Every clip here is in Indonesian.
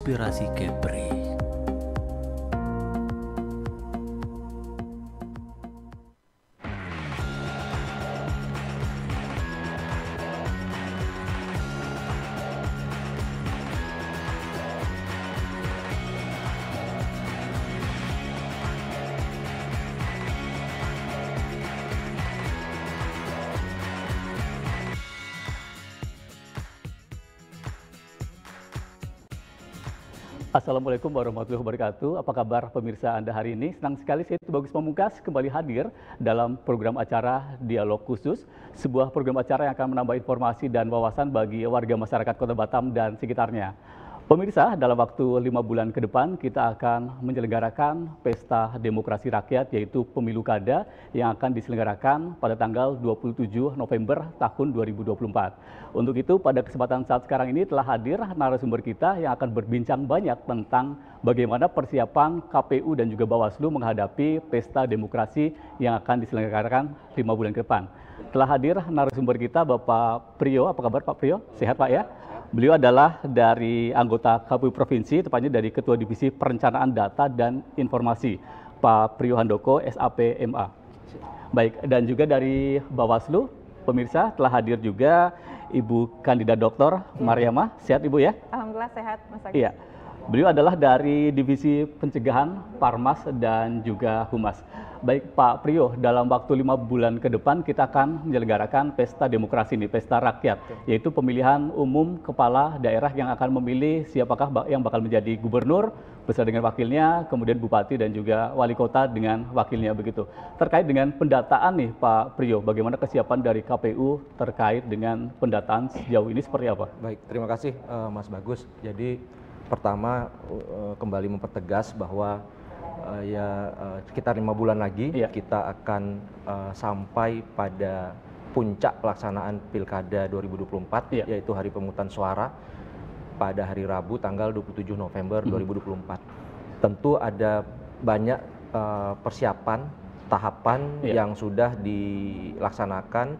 Inspirasi Kepri. Assalamualaikum warahmatullahi wabarakatuh. Apa kabar pemirsa Anda hari ini? Senang sekali saya Tubagus Pamungkas kembali hadir dalam program acara Dialog Khusus, sebuah program acara yang akan menambah informasi dan wawasan bagi warga masyarakat Kota Batam dan sekitarnya. Pemirsa, dalam waktu 5 bulan ke depan kita akan menyelenggarakan Pesta Demokrasi Rakyat, yaitu Pemilu Kada yang akan diselenggarakan pada tanggal 27 November tahun 2024. Untuk itu, pada kesempatan saat sekarang ini telah hadir narasumber kita yang akan berbincang banyak tentang bagaimana persiapan KPU dan juga Bawaslu menghadapi Pesta Demokrasi yang akan diselenggarakan 5 bulan ke depan. Telah hadir narasumber kita Bapak Priyo. Apa kabar Pak Priyo? Sehat Pak ya? Beliau adalah dari anggota KPU Provinsi, tepatnya dari Ketua Divisi Perencanaan Data dan Informasi, Pak Priyo Handoko, SAP MA. Baik, dan juga dari Bawaslu, pemirsa telah hadir juga Ibu Kandida Dr. Mariamah. Sehat Ibu ya? Alhamdulillah sehat Mas Agus. Iya. Beliau adalah dari Divisi Pencegahan, Parmas, dan juga Humas. Baik Pak Priyo, dalam waktu 5 bulan ke depan kita akan menyelenggarakan Pesta Demokrasi ini, Pesta Rakyat, yaitu pemilihan umum kepala daerah yang akan memilih siapakah yang bakal menjadi gubernur beserta dengan wakilnya, kemudian bupati dan juga wali kota dengan wakilnya begitu. Terkait dengan pendataan nih Pak Priyo, bagaimana kesiapan dari KPU terkait dengan pendataan sejauh ini seperti apa? Baik, terima kasih Mas Bagus. Jadi pertama kembali mempertegas bahwa sekitar 5 bulan lagi kita akan sampai pada puncak pelaksanaan Pilkada 2024, yaitu hari pemungutan suara pada hari Rabu tanggal 27 November 2024. Tentu ada banyak persiapan, tahapan yang sudah dilaksanakan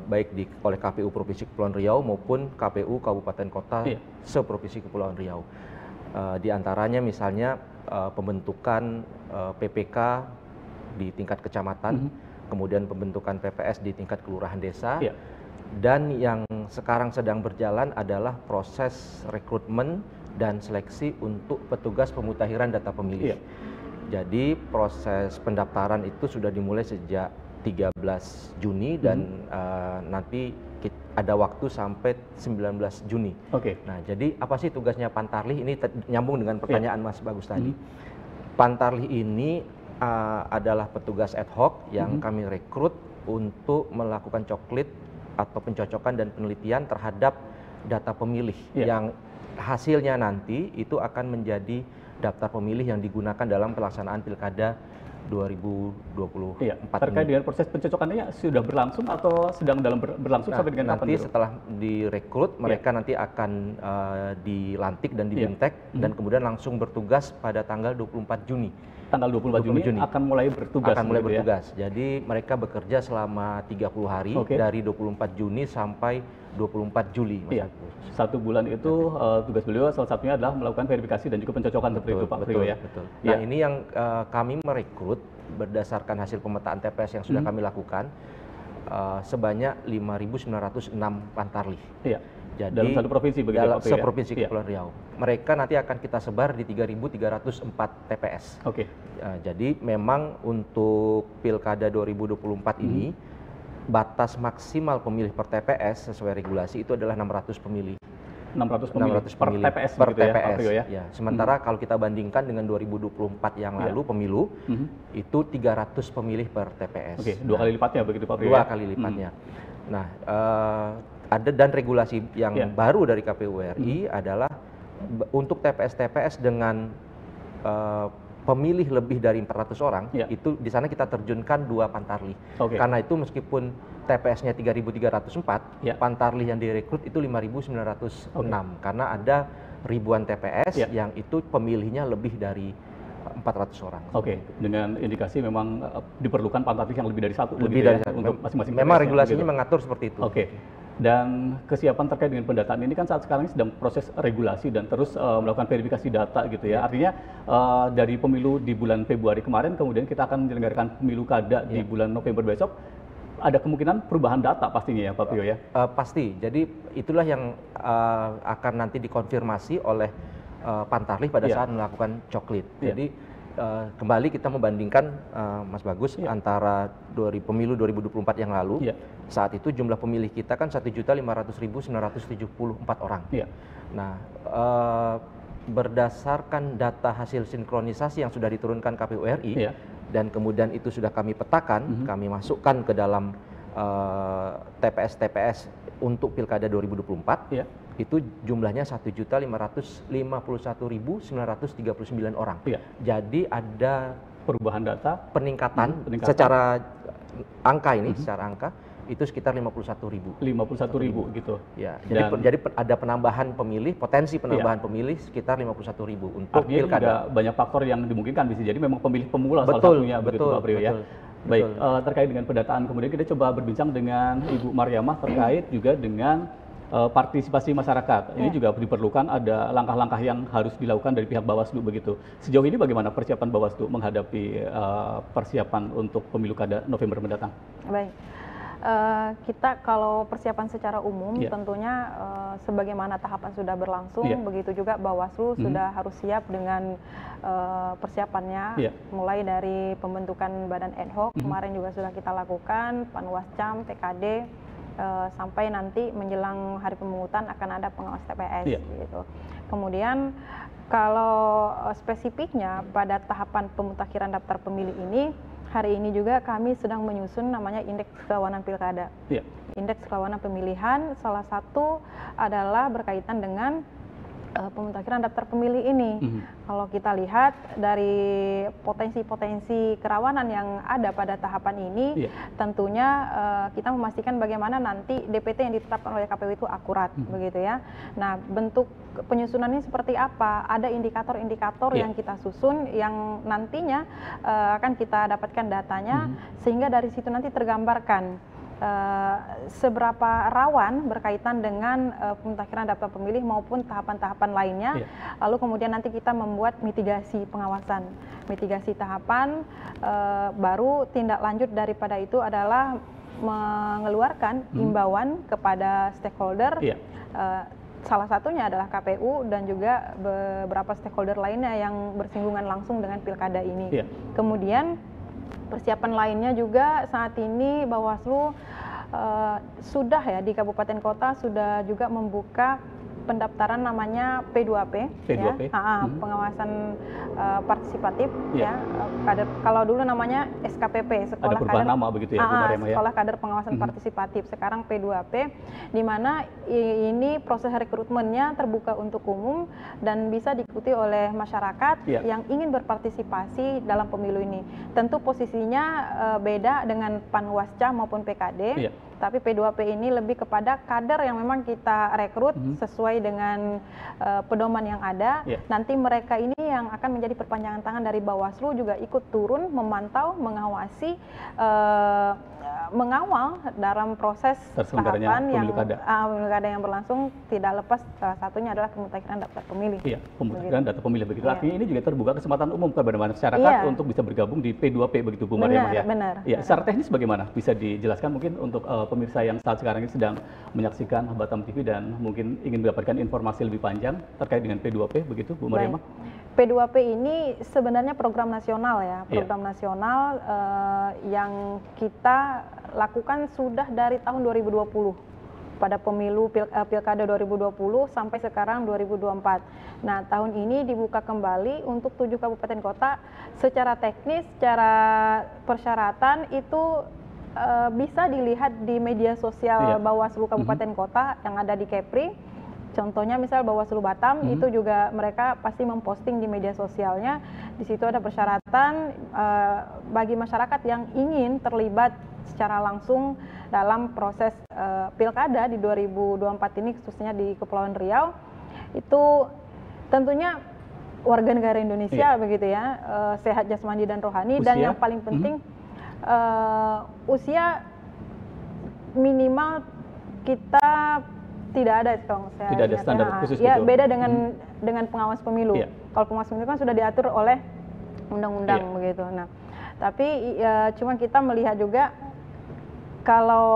baik oleh KPU Provinsi Kepulauan Riau maupun KPU Kabupaten Kota seprovinsi Kepulauan Riau. Di antaranya misalnya pembentukan PPK di tingkat kecamatan, kemudian pembentukan PPS di tingkat kelurahan desa, dan yang sekarang sedang berjalan adalah proses rekrutmen dan seleksi untuk petugas pemutahiran data pemilih. Jadi proses pendaftaran itu sudah dimulai sejak 13 Juni dan nanti ada waktu sampai 19 Juni. Nah, jadi apa sih tugasnya Pantarlih? Ini nyambung dengan pertanyaan Mas Bagus tadi. Pantarlih ini adalah petugas ad hoc yang kami rekrut untuk melakukan coklit atau pencocokan dan penelitian terhadap data pemilih yang hasilnya nanti itu akan menjadi daftar pemilih yang digunakan dalam pelaksanaan Pilkada 2024 terkait dengan proses pencocokannya sudah berlangsung atau sedang dalam berlangsung sampai dengan kapan? Nanti setelah direkrut mereka nanti akan dilantik dan dibintek dan kemudian langsung bertugas pada tanggal 24 Juni. Tanggal 24 Juni akan mulai bertugas. Akan mulai bertugas. Jadi mereka bekerja selama 30 hari dari 24 Juni sampai 24 Juli. Satu bulan itu tugas beliau salah satunya adalah melakukan verifikasi dan juga pencocokan seperti itu Pak Priyo ya. Nah ini yang kami merekrut berdasarkan hasil pemetaan TPS yang sudah kami lakukan sebanyak 5.906 Pantarlih. Jadi dalam satu provinsi begitu dalam seprovinsi Kepulauan Riau. Mereka nanti akan kita sebar di 3.304 TPS. Jadi memang untuk Pilkada 2024 ini batas maksimal pemilih per TPS sesuai regulasi itu adalah 600 pemilih. 600 pemilih per TPS per begitu TPS. Ya. Sementara kalau kita bandingkan dengan 2024 yang lalu pemilu itu 300 pemilih per TPS. Dua kali lipatnya begitu Pak Priyo. Dua kali lipatnya. Nah, ada dan regulasi yang baru dari KPU RI adalah untuk TPS-TPS dengan pemilih lebih dari 400 orang, itu di sana kita terjunkan 2 Pantarlih. Karena itu meskipun TPS-nya 3.304, Pantarlih yang direkrut itu 5.906 karena ada ribuan TPS yang itu pemilihnya lebih dari 400 orang. Dengan indikasi memang diperlukan Pantarlih yang lebih dari satu. Lebih dari satu. Untuk masing-masing. Memang regulasinya mengatur seperti itu. Dan kesiapan terkait dengan pendataan ini kan saat sekarang ini sedang proses regulasi dan terus melakukan verifikasi data gitu ya. Artinya dari pemilu di bulan Februari kemarin, kemudian kita akan menyelenggarakan pemilu kada di bulan November besok. Ada kemungkinan perubahan data pastinya ya Pak Prio ya? Pasti, jadi itulah yang akan nanti dikonfirmasi oleh Pantarlih pada saat melakukan coklit. Jadi kembali kita membandingkan Mas Bagus antara pemilu 2024 yang lalu, saat itu jumlah pemilih kita kan 1.500.974 orang. Nah, berdasarkan data hasil sinkronisasi yang sudah diturunkan KPU RI, dan kemudian itu sudah kami petakan, kami masukkan ke dalam TPS-TPS untuk Pilkada 2024, itu jumlahnya 1.551.939 orang. Jadi ada perubahan data, peningkatan secara angka ini, secara angka itu sekitar 51.000 gitu. Ya, jadi ada penambahan pemilih, potensi penambahan pemilih sekitar 51.000 untuk Pilkada. Juga banyak faktor yang dimungkinkan bisa jadi memang pemilih pemula salah satunya begitu Pak Prio ya. Baik, terkait dengan pendataan kemudian kita coba berbincang dengan Ibu Mariamah terkait juga dengan partisipasi masyarakat. Ini juga diperlukan ada langkah-langkah yang harus dilakukan dari pihak Bawaslu begitu. Sejauh ini bagaimana persiapan Bawaslu menghadapi persiapan untuk pemilu kada November mendatang? Baik. Kita kalau persiapan secara umum tentunya sebagaimana tahapan sudah berlangsung, begitu juga Bawaslu sudah harus siap dengan persiapannya, mulai dari pembentukan badan ad hoc, kemarin juga sudah kita lakukan, Panwascam, PKD, sampai nanti menjelang hari pemungutan akan ada pengawas TPS gitu. Kemudian kalau spesifiknya pada tahapan pemutakhiran daftar pemilih ini, hari ini juga kami sedang menyusun namanya indeks kerawanan pilkada. Indeks kerawanan pemilihan salah satu adalah berkaitan dengan pemutakhiran daftar pemilih ini. Kalau kita lihat dari potensi-potensi kerawanan yang ada pada tahapan ini, tentunya kita memastikan bagaimana nanti DPT yang ditetapkan oleh KPU itu akurat, begitu ya. Nah, bentuk penyusunan ini seperti apa? Ada indikator-indikator yang kita susun yang nantinya akan kita dapatkan datanya, sehingga dari situ nanti tergambarkan seberapa rawan berkaitan dengan pemutakhiran daftar pemilih maupun tahapan-tahapan lainnya. Lalu kemudian nanti kita membuat mitigasi pengawasan, mitigasi tahapan, baru tindak lanjut daripada itu adalah mengeluarkan imbauan kepada stakeholder, salah satunya adalah KPU dan juga beberapa stakeholder lainnya yang bersinggungan langsung dengan pilkada ini. Kemudian persiapan lainnya juga saat ini Bawaslu sudah ya di kabupaten kota sudah juga membuka pendaftaran namanya P2P, pengawasan partisipatif ya. Kalau dulu namanya SKPP, Sekolah Kader nama begitu ya, Sekolah Kader Pengawasan Partisipatif, sekarang P2P, di mana ini proses rekrutmennya terbuka untuk umum dan bisa diikuti oleh masyarakat yang ingin berpartisipasi dalam pemilu ini. Tentu posisinya beda dengan Panwascam maupun PKD. Tapi P2P ini lebih kepada kader yang memang kita rekrut sesuai dengan pedoman yang ada. Nanti mereka ini yang akan menjadi perpanjangan tangan dari Bawaslu, juga ikut turun memantau, mengawasi, mengawal dalam proses tahapan yang pilkada yang berlangsung, tidak lepas salah satunya adalah pemutakhiran daftar pemilih. Pemutakhiran daftar pemilih begitu. Artinya ini juga terbuka kesempatan umum kepada masyarakat untuk bisa bergabung di P2P begitu Bu Mariamah ya. Benar. Secara teknis bagaimana? Bisa dijelaskan mungkin untuk pemirsa yang saat sekarang ini sedang menyaksikan Batam TV dan mungkin ingin mendapatkan informasi lebih panjang terkait dengan P2P begitu Bu Mariamah? P2P ini sebenarnya program nasional ya, program nasional yang kita lakukan sudah dari tahun 2020 pada pemilu Pilkada 2020 sampai sekarang 2024. Nah, tahun ini dibuka kembali untuk 7 kabupaten kota. Secara teknis, secara persyaratan itu bisa dilihat di media sosial Bawaslu Kabupaten Kota yang ada di Kepri. Contohnya misal Bawaslu Batam itu juga mereka pasti memposting di media sosialnya. Di situ ada persyaratan bagi masyarakat yang ingin terlibat secara langsung dalam proses pilkada di 2024 ini, khususnya di Kepulauan Riau, itu tentunya warga negara Indonesia begitu ya, sehat jasmani dan rohani, usia, dan yang paling penting usia minimal kita tidak ada kalau saya tidak ada standar khusus ya gitu. beda dengan pengawas pemilu. Kalau pengawas pemilu kan sudah diatur oleh undang-undang begitu. Nah, tapi cuma kita melihat juga kalau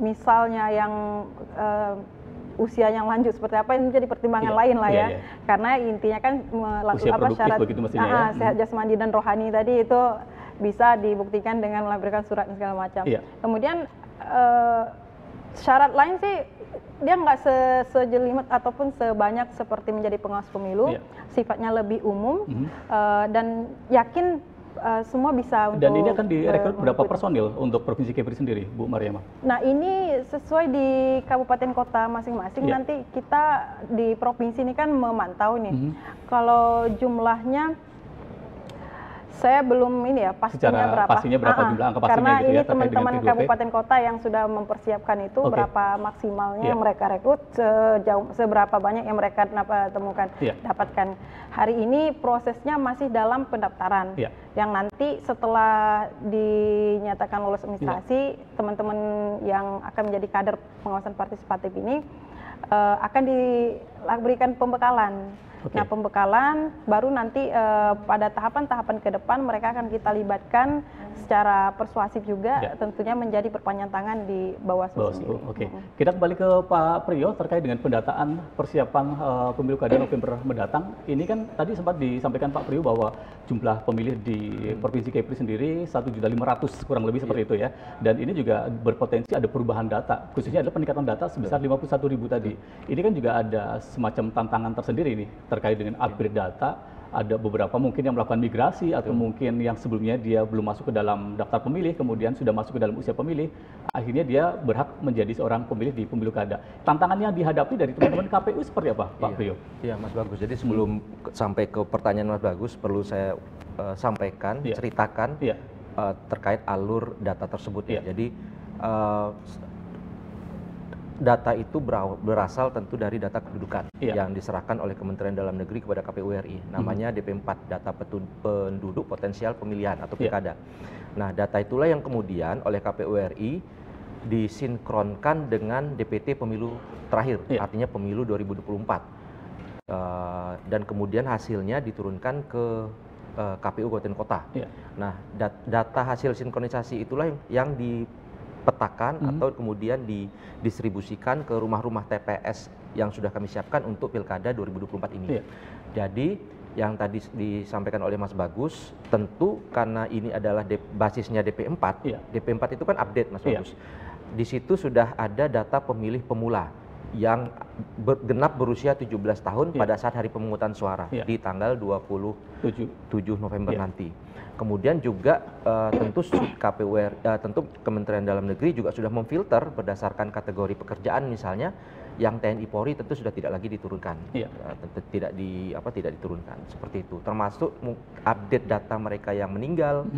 misalnya yang usia yang lanjut seperti apa ini menjadi pertimbangan lain lah ya. Karena intinya kan syarat sehat jasmani dan rohani tadi itu bisa dibuktikan dengan memberikan surat dan segala macam. Kemudian syarat lain sih dia nggak sejelimet ataupun sebanyak seperti menjadi pengawas pemilu, sifatnya lebih umum dan yakin semua bisa untuk. Dan ini akan direkrut berapa personil untuk Provinsi Kepri sendiri, Bu Mariamah? Nah ini sesuai di kabupaten kota masing-masing. Nanti kita di provinsi ini kan memantau nih. Kalau jumlahnya saya belum ini ya pastinya berapa. Pastinya berapa jumlah angka pastinya karena gitu ini ya, teman-teman kabupaten kota yang sudah mempersiapkan itu berapa maksimalnya mereka rekrut, seberapa banyak yang mereka dapatkan. Hari ini prosesnya masih dalam pendaftaran. Yang nanti setelah dinyatakan lolos administrasi, teman-teman yang akan menjadi kader pengawasan partisipatif ini akan diberikan pembekalan. Nah, pembekalan baru nanti pada tahapan-tahapan ke depan mereka akan kita libatkan secara persuasif juga tentunya menjadi perpanjang tangan di Bawaslu. Kita kembali ke Pak Priyo terkait dengan pendataan persiapan pemilu kada November mendatang. Ini kan tadi sempat disampaikan Pak Priyo bahwa jumlah pemilih di Provinsi Kepri sendiri 1.500.000 kurang lebih seperti itu ya. Dan ini juga berpotensi ada perubahan data, khususnya ada peningkatan data sebesar 51.000 tadi. Ini kan juga ada semacam tantangan tersendiri nih terkait dengan upgrade data. Ada beberapa mungkin yang melakukan migrasi atau mungkin yang sebelumnya dia belum masuk ke dalam daftar pemilih, kemudian sudah masuk ke dalam usia pemilih, akhirnya dia berhak menjadi seorang pemilih di pemilu kada. Tantangan yang dihadapi dari teman-teman KPU seperti apa, Pak Priyo? Iya, Mas Bagus. Jadi sebelum sampai ke pertanyaan Mas Bagus, perlu saya sampaikan, ceritakan terkait alur data tersebut. Jadi data itu berasal tentu dari data kependudukan yang diserahkan oleh Kementerian Dalam Negeri kepada KPU RI. Namanya DP4, Data Penduduk Potensial Pemilihan atau Pilkada. Nah, data itulah yang kemudian oleh KPU RI disinkronkan dengan DPT pemilu terakhir, artinya pemilu 2024. Dan kemudian hasilnya diturunkan ke KPU Kabupaten Kota. Nah, data hasil sinkronisasi itulah yang dipetakan atau kemudian didistribusikan ke rumah-rumah TPS yang sudah kami siapkan untuk Pilkada 2024 ini. Jadi yang tadi disampaikan oleh Mas Bagus, tentu karena ini adalah basisnya DP4, DP4 itu kan update Mas Bagus. Di situ sudah ada data pemilih pemula yang genap berusia 17 tahun pada saat hari pemungutan suara di tanggal 27 November nanti. Kemudian juga tentu tentu Kementerian Dalam Negeri juga sudah memfilter berdasarkan kategori pekerjaan, misalnya yang TNI Polri tentu sudah tidak lagi diturunkan, tidak diturunkan seperti itu. Termasuk update data mereka yang meninggal,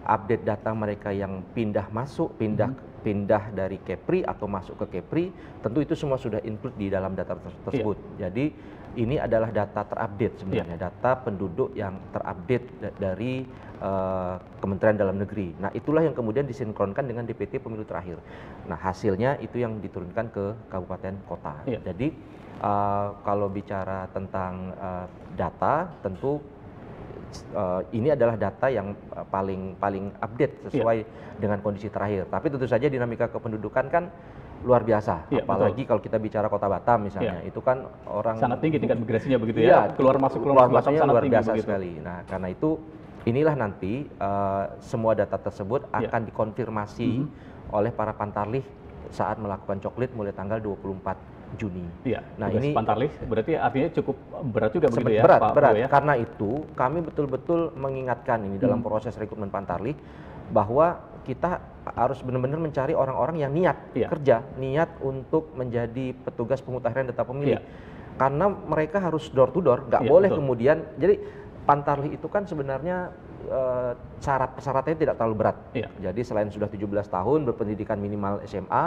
update data mereka yang pindah masuk, pindah dari Kepri atau masuk ke Kepri, tentu itu semua sudah include di dalam data tersebut. Jadi ini adalah data terupdate sebenarnya, data penduduk yang terupdate dari Kementerian Dalam Negeri. Nah, itulah yang kemudian disinkronkan dengan DPT pemilu terakhir. Nah, hasilnya itu yang diturunkan ke kabupaten kota. Jadi kalau bicara tentang data, tentu ini adalah data yang paling update sesuai dengan kondisi terakhir. Tapi tentu saja dinamika kependudukan kan luar biasa, apalagi kalau kita bicara Kota Batam misalnya, itu kan orang sangat tinggi tingkat migrasinya begitu ya, keluar masuk Batam sangat luar tinggi biasa begitu. sekali. Nah, karena itu inilah nanti semua data tersebut akan dikonfirmasi oleh para pantarlih saat melakukan coklit mulai tanggal 24 Juni. Nah, ini pantarlih berarti artinya cukup berat juga begitu ya, Pak berat. Ya? Karena itu kami betul-betul mengingatkan ini dalam proses rekrutmen pantarlih bahwa kita harus benar-benar mencari orang-orang yang niat kerja, niat untuk menjadi petugas pemutahiran data pemilih. Karena mereka harus door to door, nggak boleh kemudian. Jadi pantarlih itu kan sebenarnya syarat-syaratnya tidak terlalu berat. Jadi selain sudah 17 tahun berpendidikan minimal SMA,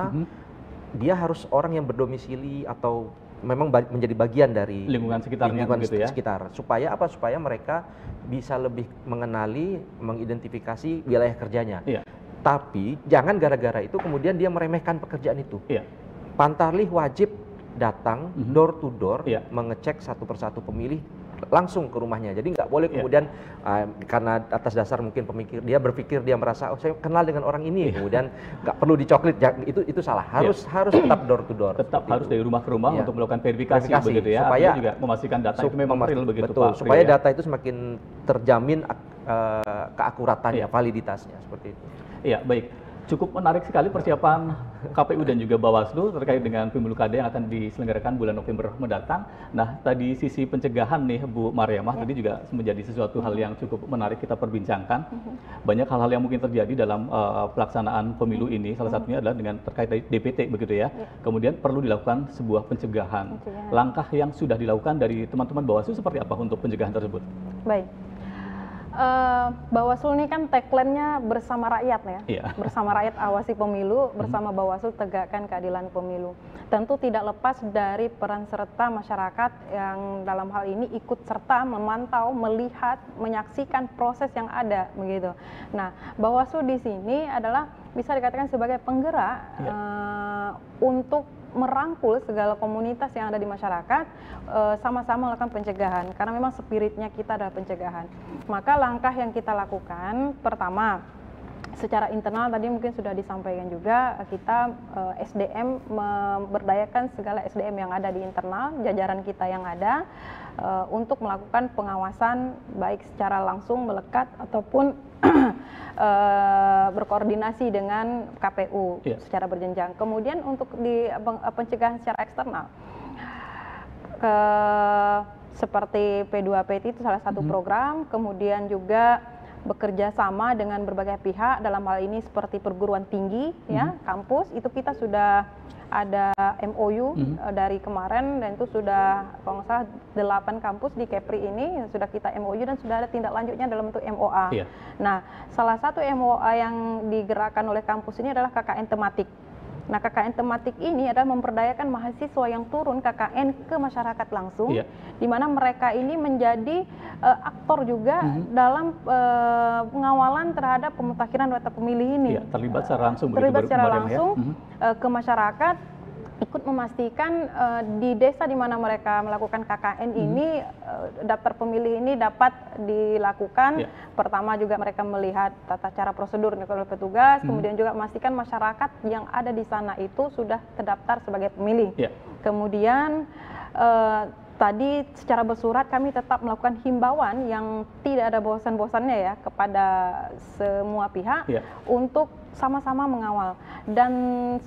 dia harus orang yang berdomisili atau memang menjadi bagian dari lingkungan sekitarnya gitu ya. Sekitar. Supaya apa? Supaya mereka bisa lebih mengenali, mengidentifikasi wilayah kerjanya. Tapi jangan gara-gara itu kemudian dia meremehkan pekerjaan itu. Pantarlih wajib datang door to door, mengecek satu persatu pemilih langsung ke rumahnya. Jadi nggak boleh kemudian karena atas dasar mungkin dia berpikir dia merasa saya kenal dengan orang ini, kemudian nggak perlu dicoklit. Itu salah. Harus tetap door to door. Tetap harus dari rumah ke rumah untuk melakukan verifikasi begitu ya. Supaya juga memastikan data itu memang real begitu, betul, Pak. supaya data itu semakin terjamin keakuratannya, validitasnya seperti itu. Iya, baik. Cukup menarik sekali persiapan KPU dan juga Bawaslu terkait dengan pemilu kada yang akan diselenggarakan bulan November mendatang. Nah, tadi sisi pencegahan nih Bu Mariamah tadi juga menjadi sesuatu hal yang cukup menarik kita perbincangkan. Banyak hal-hal yang mungkin terjadi dalam pelaksanaan pemilu ini. Salah satunya adalah dengan terkait dari DPT begitu ya. Kemudian perlu dilakukan sebuah pencegahan. Langkah yang sudah dilakukan dari teman-teman Bawaslu seperti apa untuk pencegahan tersebut? Baik. Bawaslu ini kan tagline-nya bersama rakyat ya, bersama rakyat awasi pemilu, bersama Bawaslu tegakkan keadilan pemilu. Tentu tidak lepas dari peran serta masyarakat yang dalam hal ini ikut serta memantau, melihat, menyaksikan proses yang ada begitu. Nah, Bawaslu di sini adalah bisa dikatakan sebagai penggerak untuk merangkul segala komunitas yang ada di masyarakat, sama-sama melakukan pencegahan, karena memang spiritnya kita adalah pencegahan. Maka langkah yang kita lakukan, pertama, secara internal tadi mungkin sudah disampaikan juga, kita SDM memberdayakan segala SDM yang ada di internal, jajaran kita yang ada, untuk melakukan pengawasan baik secara langsung melekat ataupun berkoordinasi dengan KPU secara berjenjang. Kemudian untuk di pencegahan secara eksternal, seperti P2PT itu salah satu program, kemudian juga bekerja sama dengan berbagai pihak, dalam hal ini seperti perguruan tinggi, ya, kampus, itu kita sudah ada MOU dari kemarin, dan itu sudah kalau nggak salah 8 kampus di Kepri ini sudah kita MOU dan sudah ada tindak lanjutnya dalam bentuk MOA. Nah, salah satu MOA yang digerakkan oleh kampus ini adalah KKN tematik. Nah, KKN tematik ini adalah memperdayakan mahasiswa yang turun KKN ke masyarakat langsung, di mana mereka ini menjadi aktor juga dalam pengawalan terhadap pemutakhiran data pemilih ini. Terlibat secara langsung. Terlibat secara langsung ke masyarakat, ikut memastikan di desa di mana mereka melakukan KKN ini, daftar pemilih ini dapat dilakukan. Pertama juga mereka melihat tata cara prosedur oleh petugas, kemudian juga memastikan masyarakat yang ada di sana itu sudah terdaftar sebagai pemilih. Kemudian tadi secara bersurat kami tetap melakukan himbauan yang tidak ada bosan-bosannya ya kepada semua pihak untuk sama-sama mengawal, dan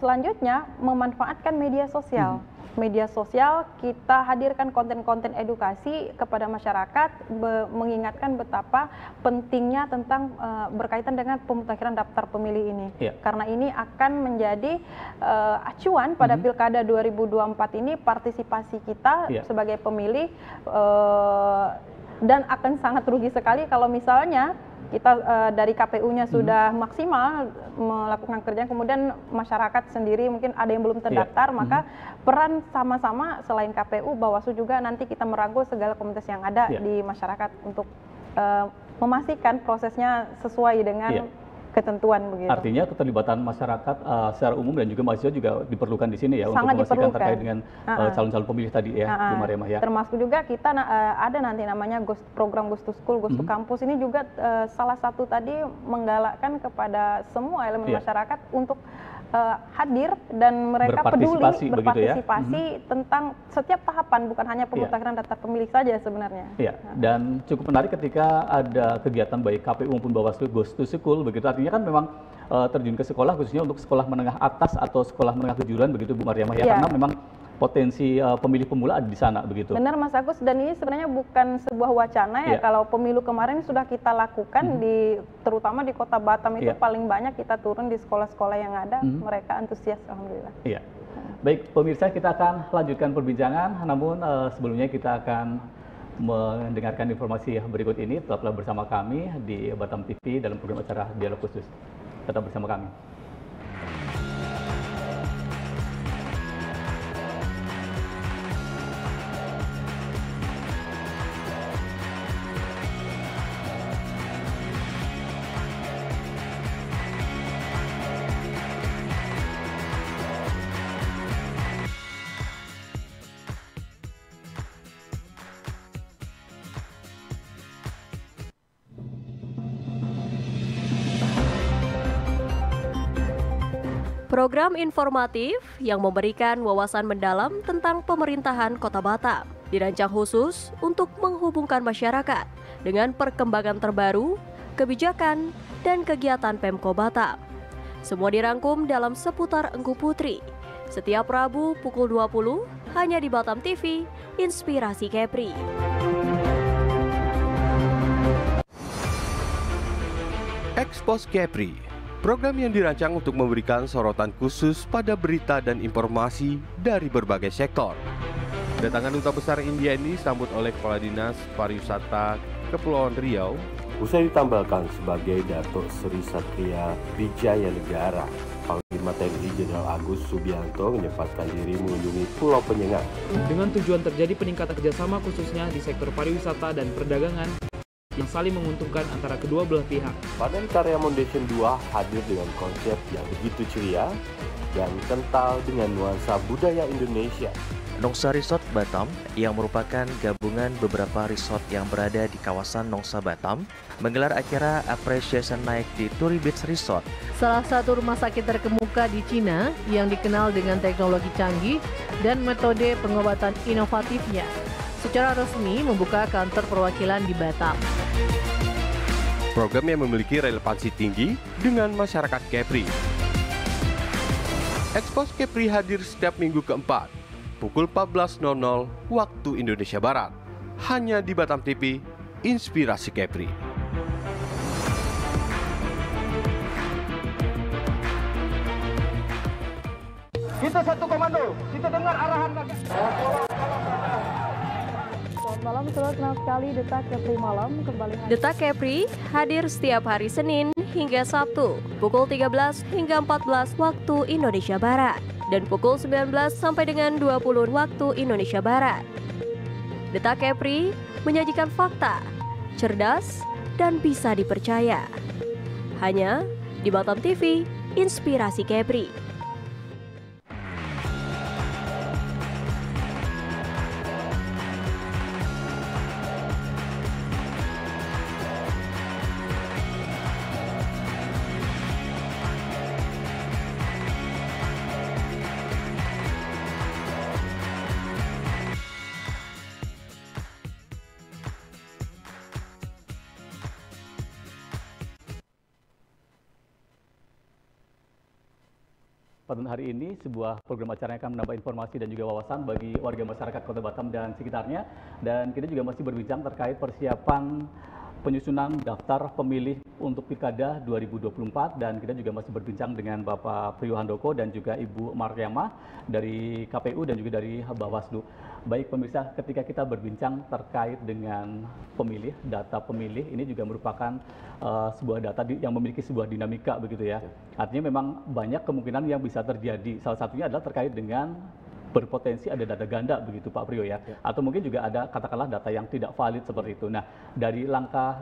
selanjutnya memanfaatkan media sosial. Media sosial kita hadirkan konten-konten edukasi kepada masyarakat, mengingatkan betapa pentingnya tentang berkaitan dengan pemutakhiran daftar pemilih ini. Karena ini akan menjadi acuan pada Pilkada 2024 ini, partisipasi kita sebagai pemilih, dan akan sangat rugi sekali kalau misalnya kita dari KPU-nya sudah maksimal melakukan kerjaan, kemudian masyarakat sendiri mungkin ada yang belum terdaftar, maka peran sama-sama selain KPU, Bawaslu juga nanti kita merangkul segala komunitas yang ada di masyarakat untuk memastikan prosesnya sesuai dengan ketentuan begitu. Artinya keterlibatan masyarakat secara umum dan juga mahasiswa juga diperlukan di sini ya, sangat untuk memastikan terkait dengan calon-calon pemilih tadi ya, Bu Mariamah ya. Termasuk juga kita ada nanti namanya program Ghost to School, Ghost to Campus, ini juga salah satu tadi menggalakkan kepada semua elemen masyarakat untuk hadir dan mereka peduli berpartisipasi tentang setiap tahapan, bukan hanya pemutakhiran daftar pemilih saja sebenarnya. Dan cukup menarik ketika ada kegiatan baik KPU maupun Bawaslu Ghost to School begitu, artinya kan memang terjun ke sekolah khususnya untuk sekolah menengah atas atau sekolah menengah kejuruan begitu Bu Mariamah ya, karena memang potensi pemilih pemula ada di sana begitu. Benar Mas Agus, dan ini sebenarnya bukan sebuah wacana ya, kalau pemilu kemarin sudah kita lakukan terutama di Kota Batam itu paling banyak kita turun di sekolah-sekolah yang ada, mereka antusias alhamdulillah. Baik pemirsa, kita akan lanjutkan perbincangan, namun sebelumnya kita akan mendengarkan informasi berikut ini. Tetaplah bersama kami di Batam TV dalam program acara Dialog Khusus. Tetap bersama kami. Program informatif yang memberikan wawasan mendalam tentang pemerintahan Kota Batam dirancang khusus untuk menghubungkan masyarakat dengan perkembangan terbaru, kebijakan, dan kegiatan Pemko Batam. Semua dirangkum dalam Seputar Engku Putri. Setiap Rabu pukul 20 hanya di Batam TV, Inspirasi Kepri. Expose Kepri, program yang dirancang untuk memberikan sorotan khusus pada berita dan informasi dari berbagai sektor. Kedatangan Duta Besar India ini disambut oleh Kepala Dinas Pariwisata Kepulauan Riau. Usai ditambahkan sebagai Datuk Seri Satria Wijaya Negara, Panglima TNI Jenderal Agus Subianto menyempatkan diri mengunjungi Pulau Penyengat. Dengan tujuan terjadi peningkatan kerjasama khususnya di sektor pariwisata dan perdagangan yang saling menguntungkan antara kedua belah pihak. Padan Karya Foundation 2 hadir dengan konsep yang begitu ceria dan kental dengan nuansa budaya Indonesia. Nongsa Resort Batam, yang merupakan gabungan beberapa resort yang berada di kawasan Nongsa Batam, menggelar acara Appreciation Night di Turi Beach Resort. Salah satu rumah sakit terkemuka di Cina yang dikenal dengan teknologi canggih dan metode pengobatan inovatifnya, secara resmi membuka kantor perwakilan di Batam. Program yang memiliki relevansi tinggi dengan masyarakat Kepri. Expose Kepri hadir setiap minggu keempat, pukul 14.00 waktu Indonesia Barat. Hanya di Batam TV, Inspirasi Kepri. Kita satu komando, kita dengar arahan. Selamat malam, saudara, senang sekali Detak Kepri Malam kembali hadir. Detak Kepri hadir setiap hari Senin hingga Sabtu, pukul 13 hingga 14 waktu Indonesia Barat, dan pukul 19 sampai dengan 20 waktu Indonesia Barat. Detak Kepri menyajikan fakta, cerdas, dan bisa dipercaya. Hanya di Batam TV, Inspirasi Kepri. Pada hari ini, sebuah program acara yang akan menambah informasi dan juga wawasan bagi warga masyarakat Kota Batam dan sekitarnya. Dan kita juga masih berbincang terkait persiapan penyusunan daftar pemilih untuk Pilkada 2024, dan kita juga masih berbincang dengan Bapak Priyo Handoko dan juga Ibu Maryamah dari KPU dan juga dari Bawaslu. Baik pemirsa, ketika kita berbincang terkait dengan pemilih, data pemilih ini juga merupakan sebuah data yang memiliki sebuah dinamika begitu ya. Artinya memang banyak kemungkinan yang bisa terjadi. Salah satunya adalah terkait dengan berpotensi ada data ganda begitu Pak Priyo ya. Atau mungkin juga ada katakanlah data yang tidak valid seperti itu. Nah, dari langkah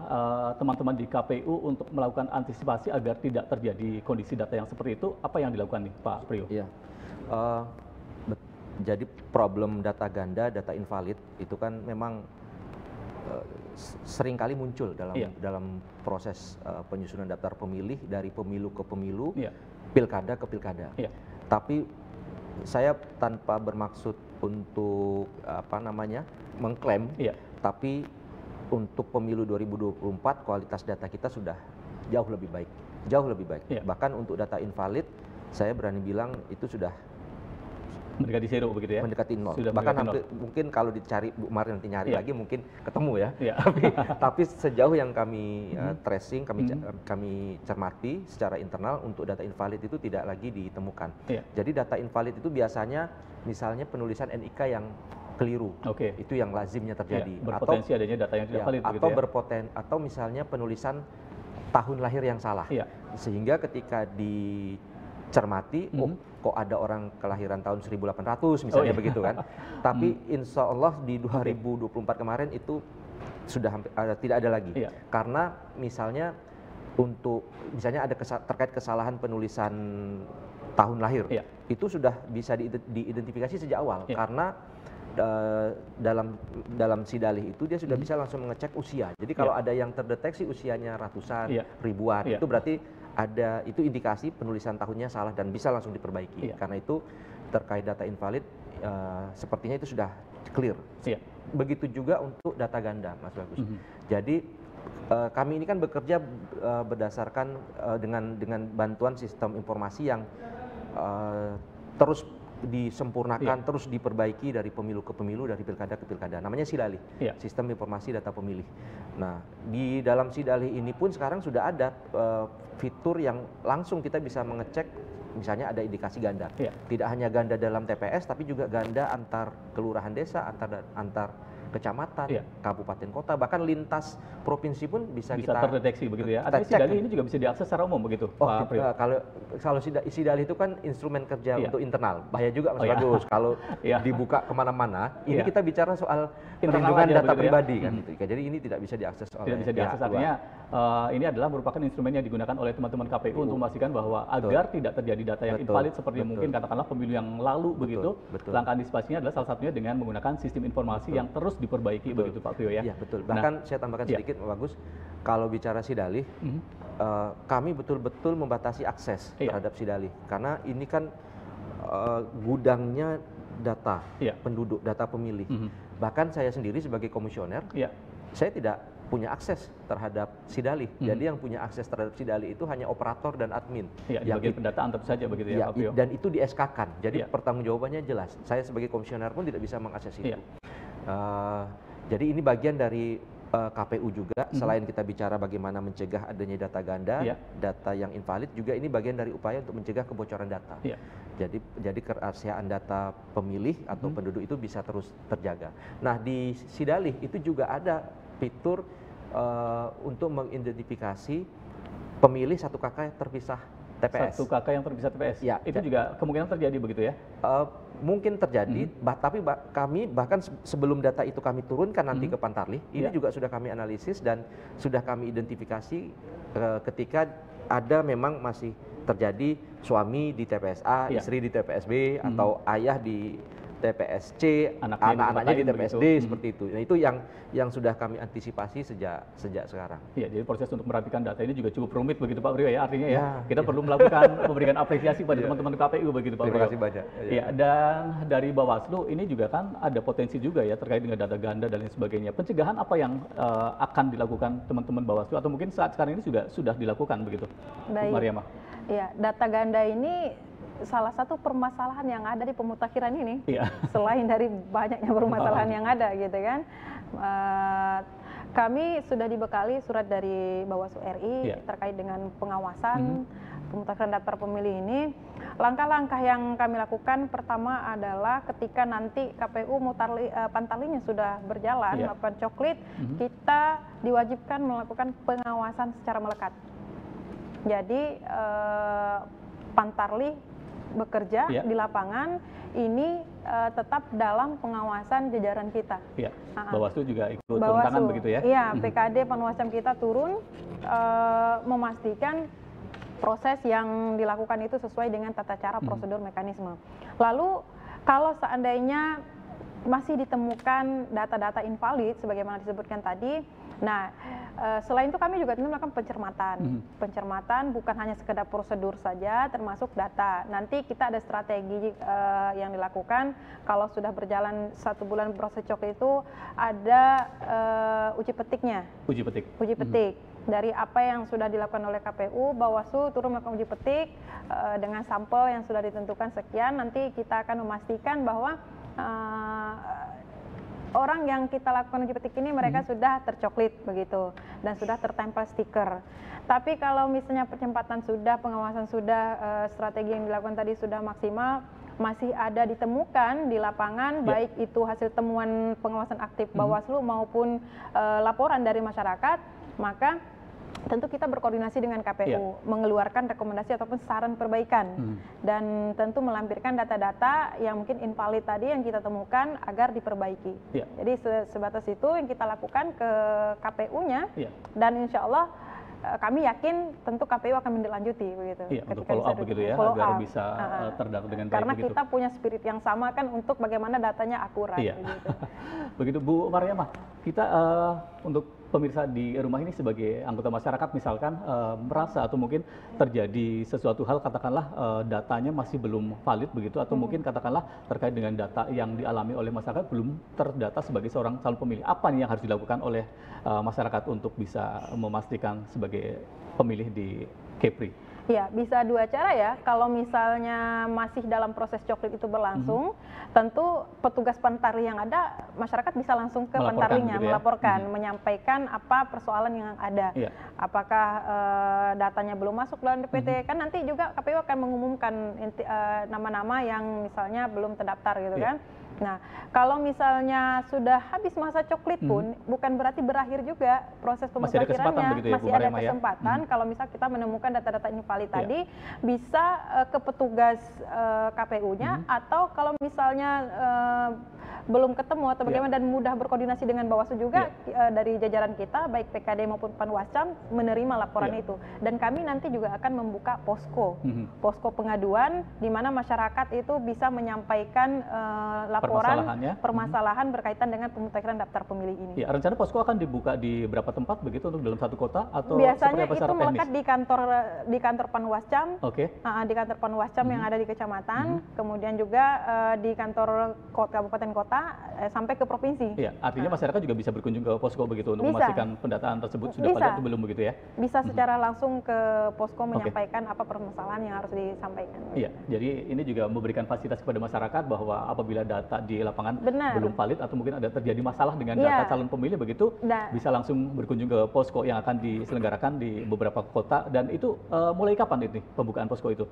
teman-teman di KPU untuk melakukan antisipasi agar tidak terjadi kondisi data yang seperti itu, apa yang dilakukan nih Pak Priyo? Iya. Jadi problem data ganda, data invalid itu kan memang seringkali muncul dalam proses penyusunan daftar pemilih dari pemilu ke pemilu, pilkada ke pilkada. Tapi saya tanpa bermaksud untuk mengklaim, tapi untuk pemilu 2024 kualitas data kita sudah jauh lebih baik. Bahkan untuk data invalid, saya berani bilang itu sudah mendekati zero begitu ya? Mendekati nol. Sudah bahkan hampir mungkin kalau dicari Bu Mari nanti nyari lagi mungkin ketemu ya. Tapi sejauh yang kami tracing, kami cermati secara internal, untuk data invalid itu tidak lagi ditemukan. Jadi data invalid itu biasanya misalnya penulisan NIK yang keliru. Itu yang lazimnya terjadi. Berpotensi adanya data yang tidak valid atau misalnya penulisan tahun lahir yang salah. Sehingga ketika dicermati, kok ada orang kelahiran tahun 1800 misalnya begitu kan. Tapi insya Allah di 2024 kemarin itu sudah tidak ada lagi. Karena misalnya ada terkait kesalahan penulisan tahun lahir, itu sudah bisa diidentifikasi sejak awal. Karena dalam sidalih itu dia sudah bisa langsung mengecek usia. Jadi kalau ada yang terdeteksi usianya ratusan, ribuan, itu berarti ada itu indikasi penulisan tahunnya salah dan bisa langsung diperbaiki. Karena itu terkait data invalid sepertinya itu sudah clear. Begitu juga untuk data ganda, Mas Bagus. Jadi kami ini kan bekerja berdasarkan dengan bantuan sistem informasi yang terus disempurnakan, terus diperbaiki dari pemilu ke pemilu, dari pilkada ke pilkada. Namanya SIDALIH, Sistem Informasi Data Pemilih. Nah, di dalam SIDALIH ini pun sekarang sudah ada fitur yang langsung kita bisa mengecek, misalnya ada indikasi ganda. Tidak hanya ganda dalam TPS, tapi juga ganda antar kelurahan desa, antar kecamatan, kabupaten kota, bahkan lintas provinsi pun bisa kita terdeteksi begitu ya. Artinya SIDALIH ini juga bisa diakses secara umum begitu, Pak Priyo? Kalau SIDALIH itu kan instrumen kerja untuk internal, bahaya juga Mas Bagus. Kalau dibuka kemana-mana, ini kita bicara soal perlindungan data pribadi kan. Jadi ini tidak bisa diakses oleh tidak bisa diakses, artinya ini adalah merupakan instrumen yang digunakan oleh teman-teman KPU untuk memastikan bahwa agar tidak terjadi data yang invalid seperti mungkin katakanlah pemilu yang lalu begitu. Langkah antisipasinya adalah salah satunya dengan menggunakan sistem informasi yang terus diperbaiki begitu Pak Priyo ya. Iya betul. Bahkan saya tambahkan sedikit Pak Bagus, kalau bicara SIDALIH, kami betul-betul membatasi akses terhadap SIDALIH karena ini kan gudangnya data penduduk, data pemilih. Bahkan saya sendiri sebagai komisioner, saya tidak punya akses terhadap SIDALIH. Jadi yang punya akses terhadap SIDALIH itu hanya operator dan admin. Yang bagian pendataan tentu saja begitu ya Pak Priyo. Dan itu di SK-kan. Jadi pertanggungjawabannya jelas. Saya sebagai komisioner pun tidak bisa mengakses itu. Jadi ini bagian dari KPU juga, selain kita bicara bagaimana mencegah adanya data ganda, data yang invalid, juga ini bagian dari upaya untuk mencegah kebocoran data. Jadi kerahasiaan data pemilih atau penduduk itu bisa terus terjaga. Nah di SIDALIH itu juga ada fitur untuk mengidentifikasi pemilih satu KK terpisah TPS. Satu KK yang terpisah TPS. Itu juga kemungkinan terjadi begitu ya? Mungkin terjadi, tapi kami bahkan sebelum data itu kami turunkan nanti ke Pantarlih, ini juga sudah kami analisis dan sudah kami identifikasi ketika ada memang masih terjadi suami di TPS A, istri di TPS B, atau ayah di TPSC, anak-anaknya di TPSD seperti itu. Nah itu yang sudah kami antisipasi sejak sekarang. Jadi proses untuk merapikan data ini juga cukup rumit begitu Pak Priyo ya. Artinya kita perlu melakukan memberikan apresiasi pada teman-teman KPU begitu Pak Priyo. Terima kasih banyak. Dan dari Bawaslu ini juga kan ada potensi juga ya terkait dengan data ganda dan lain sebagainya. Pencegahan apa yang akan dilakukan teman-teman Bawaslu atau mungkin saat sekarang ini juga sudah dilakukan begitu, Bu Mariamah? Iya, data ganda ini salah satu permasalahan yang ada di pemutakhiran ini, selain dari banyaknya permasalahan yang ada gitu kan. Kami sudah dibekali surat dari Bawaslu RI terkait dengan pengawasan pemutakhiran daftar pemilih ini. Langkah-langkah yang kami lakukan pertama adalah ketika nanti KPU Pantarlihnya sudah berjalan, melakukan coklit, kita diwajibkan melakukan pengawasan secara melekat. Jadi Pantarlih bekerja di lapangan ini tetap dalam pengawasan jajaran kita. Bawaslu juga ikut turun tangan begitu ya? Iya, PKD Panwascam kita turun memastikan proses yang dilakukan itu sesuai dengan tata cara, prosedur, mekanisme. Lalu kalau seandainya masih ditemukan data-data invalid sebagaimana disebutkan tadi, nah selain itu kami juga tentu melakukan pencermatan bukan hanya sekedar prosedur saja, termasuk data. Nanti kita ada strategi yang dilakukan kalau sudah berjalan 1 bulan proses coklit itu ada uji petiknya. Uji petik. Dari apa yang sudah dilakukan oleh KPU, Bawaslu turun melakukan uji petik dengan sampel yang sudah ditentukan sekian. Nanti kita akan memastikan bahwa orang yang kita lakukan uji petik ini mereka sudah tercoklit begitu dan sudah tertempel stiker. Tapi kalau misalnya percepatan sudah, pengawasan sudah, strategi yang dilakukan tadi sudah maksimal, masih ada ditemukan di lapangan, baik itu hasil temuan pengawasan aktif Bawaslu maupun laporan dari masyarakat, maka tentu kita berkoordinasi dengan KPU, mengeluarkan rekomendasi ataupun saran perbaikan, dan tentu melampirkan data-data yang mungkin invalid tadi yang kita temukan agar diperbaiki. Jadi sebatas itu yang kita lakukan ke KPU-nya, dan insya Allah kami yakin tentu KPU akan menindaklanjuti begitu. Untuk follow up begitu ya, agar bisa terdata dengan baik. Karena kita punya spirit yang sama kan untuk bagaimana datanya akurat. Begitu Bu Mariamah, kita untuk pemirsa di rumah ini sebagai anggota masyarakat misalkan merasa atau mungkin terjadi sesuatu hal, katakanlah datanya masih belum valid begitu, atau mungkin katakanlah terkait dengan data yang dialami oleh masyarakat belum terdata sebagai seorang calon pemilih, apa nih yang harus dilakukan oleh masyarakat untuk bisa memastikan sebagai pemilih di Kepri? Ya, bisa dua cara ya. Kalau misalnya masih dalam proses coklit itu berlangsung, tentu petugas Pantarlih yang ada, masyarakat bisa langsung ke Pantarlihnya, gitu ya? Melaporkan, menyampaikan apa persoalan yang ada. Apakah datanya belum masuk dalam DPT, kan nanti juga KPU akan mengumumkan nama-nama yang misalnya belum terdaftar gitu kan. Nah, kalau misalnya sudah habis masa coklit pun, bukan berarti berakhir juga proses pemutahirannya. Masih ada kesempatan, kalau misal kita menemukan data-data invalid tadi, bisa ke petugas KPU-nya, atau kalau misalnya belum ketemu atau bagaimana dan mudah berkoordinasi dengan Bawaslu juga, dari jajaran kita, baik PKD maupun Panwascam, menerima laporan itu. Dan kami nanti juga akan membuka posko, posko pengaduan, di mana masyarakat itu bisa menyampaikan laporan permasalahan berkaitan dengan pemutakhiran daftar pemilih ini. Ya, rencana posko akan dibuka di berapa tempat begitu untuk dalam satu kota, atau biasanya itu melekat di kantor Panwascam, di kantor Panwascam yang ada di kecamatan, kemudian juga di kantor kabupaten kota, sampai ke provinsi. Iya, artinya masyarakat juga bisa berkunjung ke posko begitu untuk memastikan pendataan tersebut sudah valid atau belum begitu ya? Bisa secara langsung ke posko menyampaikan apa permasalahan yang harus disampaikan. Iya, jadi ini juga memberikan fasilitas kepada masyarakat bahwa apabila data di lapangan belum valid atau mungkin ada terjadi masalah dengan data calon pemilih begitu, bisa langsung berkunjung ke posko yang akan diselenggarakan di beberapa kota. Dan itu mulai kapan ini pembukaan posko itu?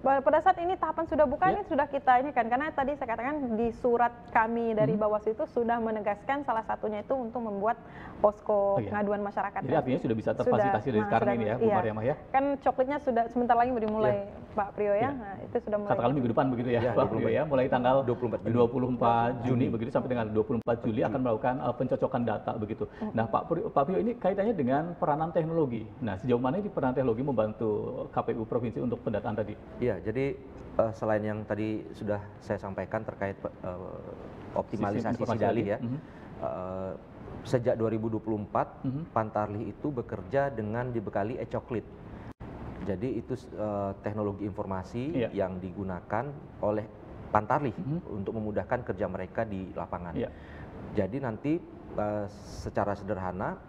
Pada saat ini tahapan sudah buka, ini sudah kita ini kan, karena tadi saya katakan di surat kami dari Bawaslu itu sudah menegaskan salah satunya itu untuk membuat posko pengaduan masyarakat. Jadi artinya sudah bisa terfasilitasi dari sekarang ini ya, Bu Mariamah ya? Kan coklitnya sudah sebentar lagi dimulai, Pak Priyo ya. Nah, itu sudah mulai. Katakanlah minggu depan begitu ya, Pak Priyo ya, mulai tanggal 24 Juni begitu sampai dengan 24 Juli akan melakukan pencocokan data begitu. Nah, Pak Priyo ini kaitannya dengan peranan teknologi. Nah, sejauh mana ini peranan teknologi membantu KPU provinsi untuk pendataan tadi? Iya, jadi selain yang tadi sudah saya sampaikan terkait optimalisasi Sidalih ya, sejak 2024 Pantarlih itu bekerja dengan dibekali e-coklit. Jadi itu teknologi informasi yang digunakan oleh Pantarlih untuk memudahkan kerja mereka di lapangan. Jadi nanti secara sederhana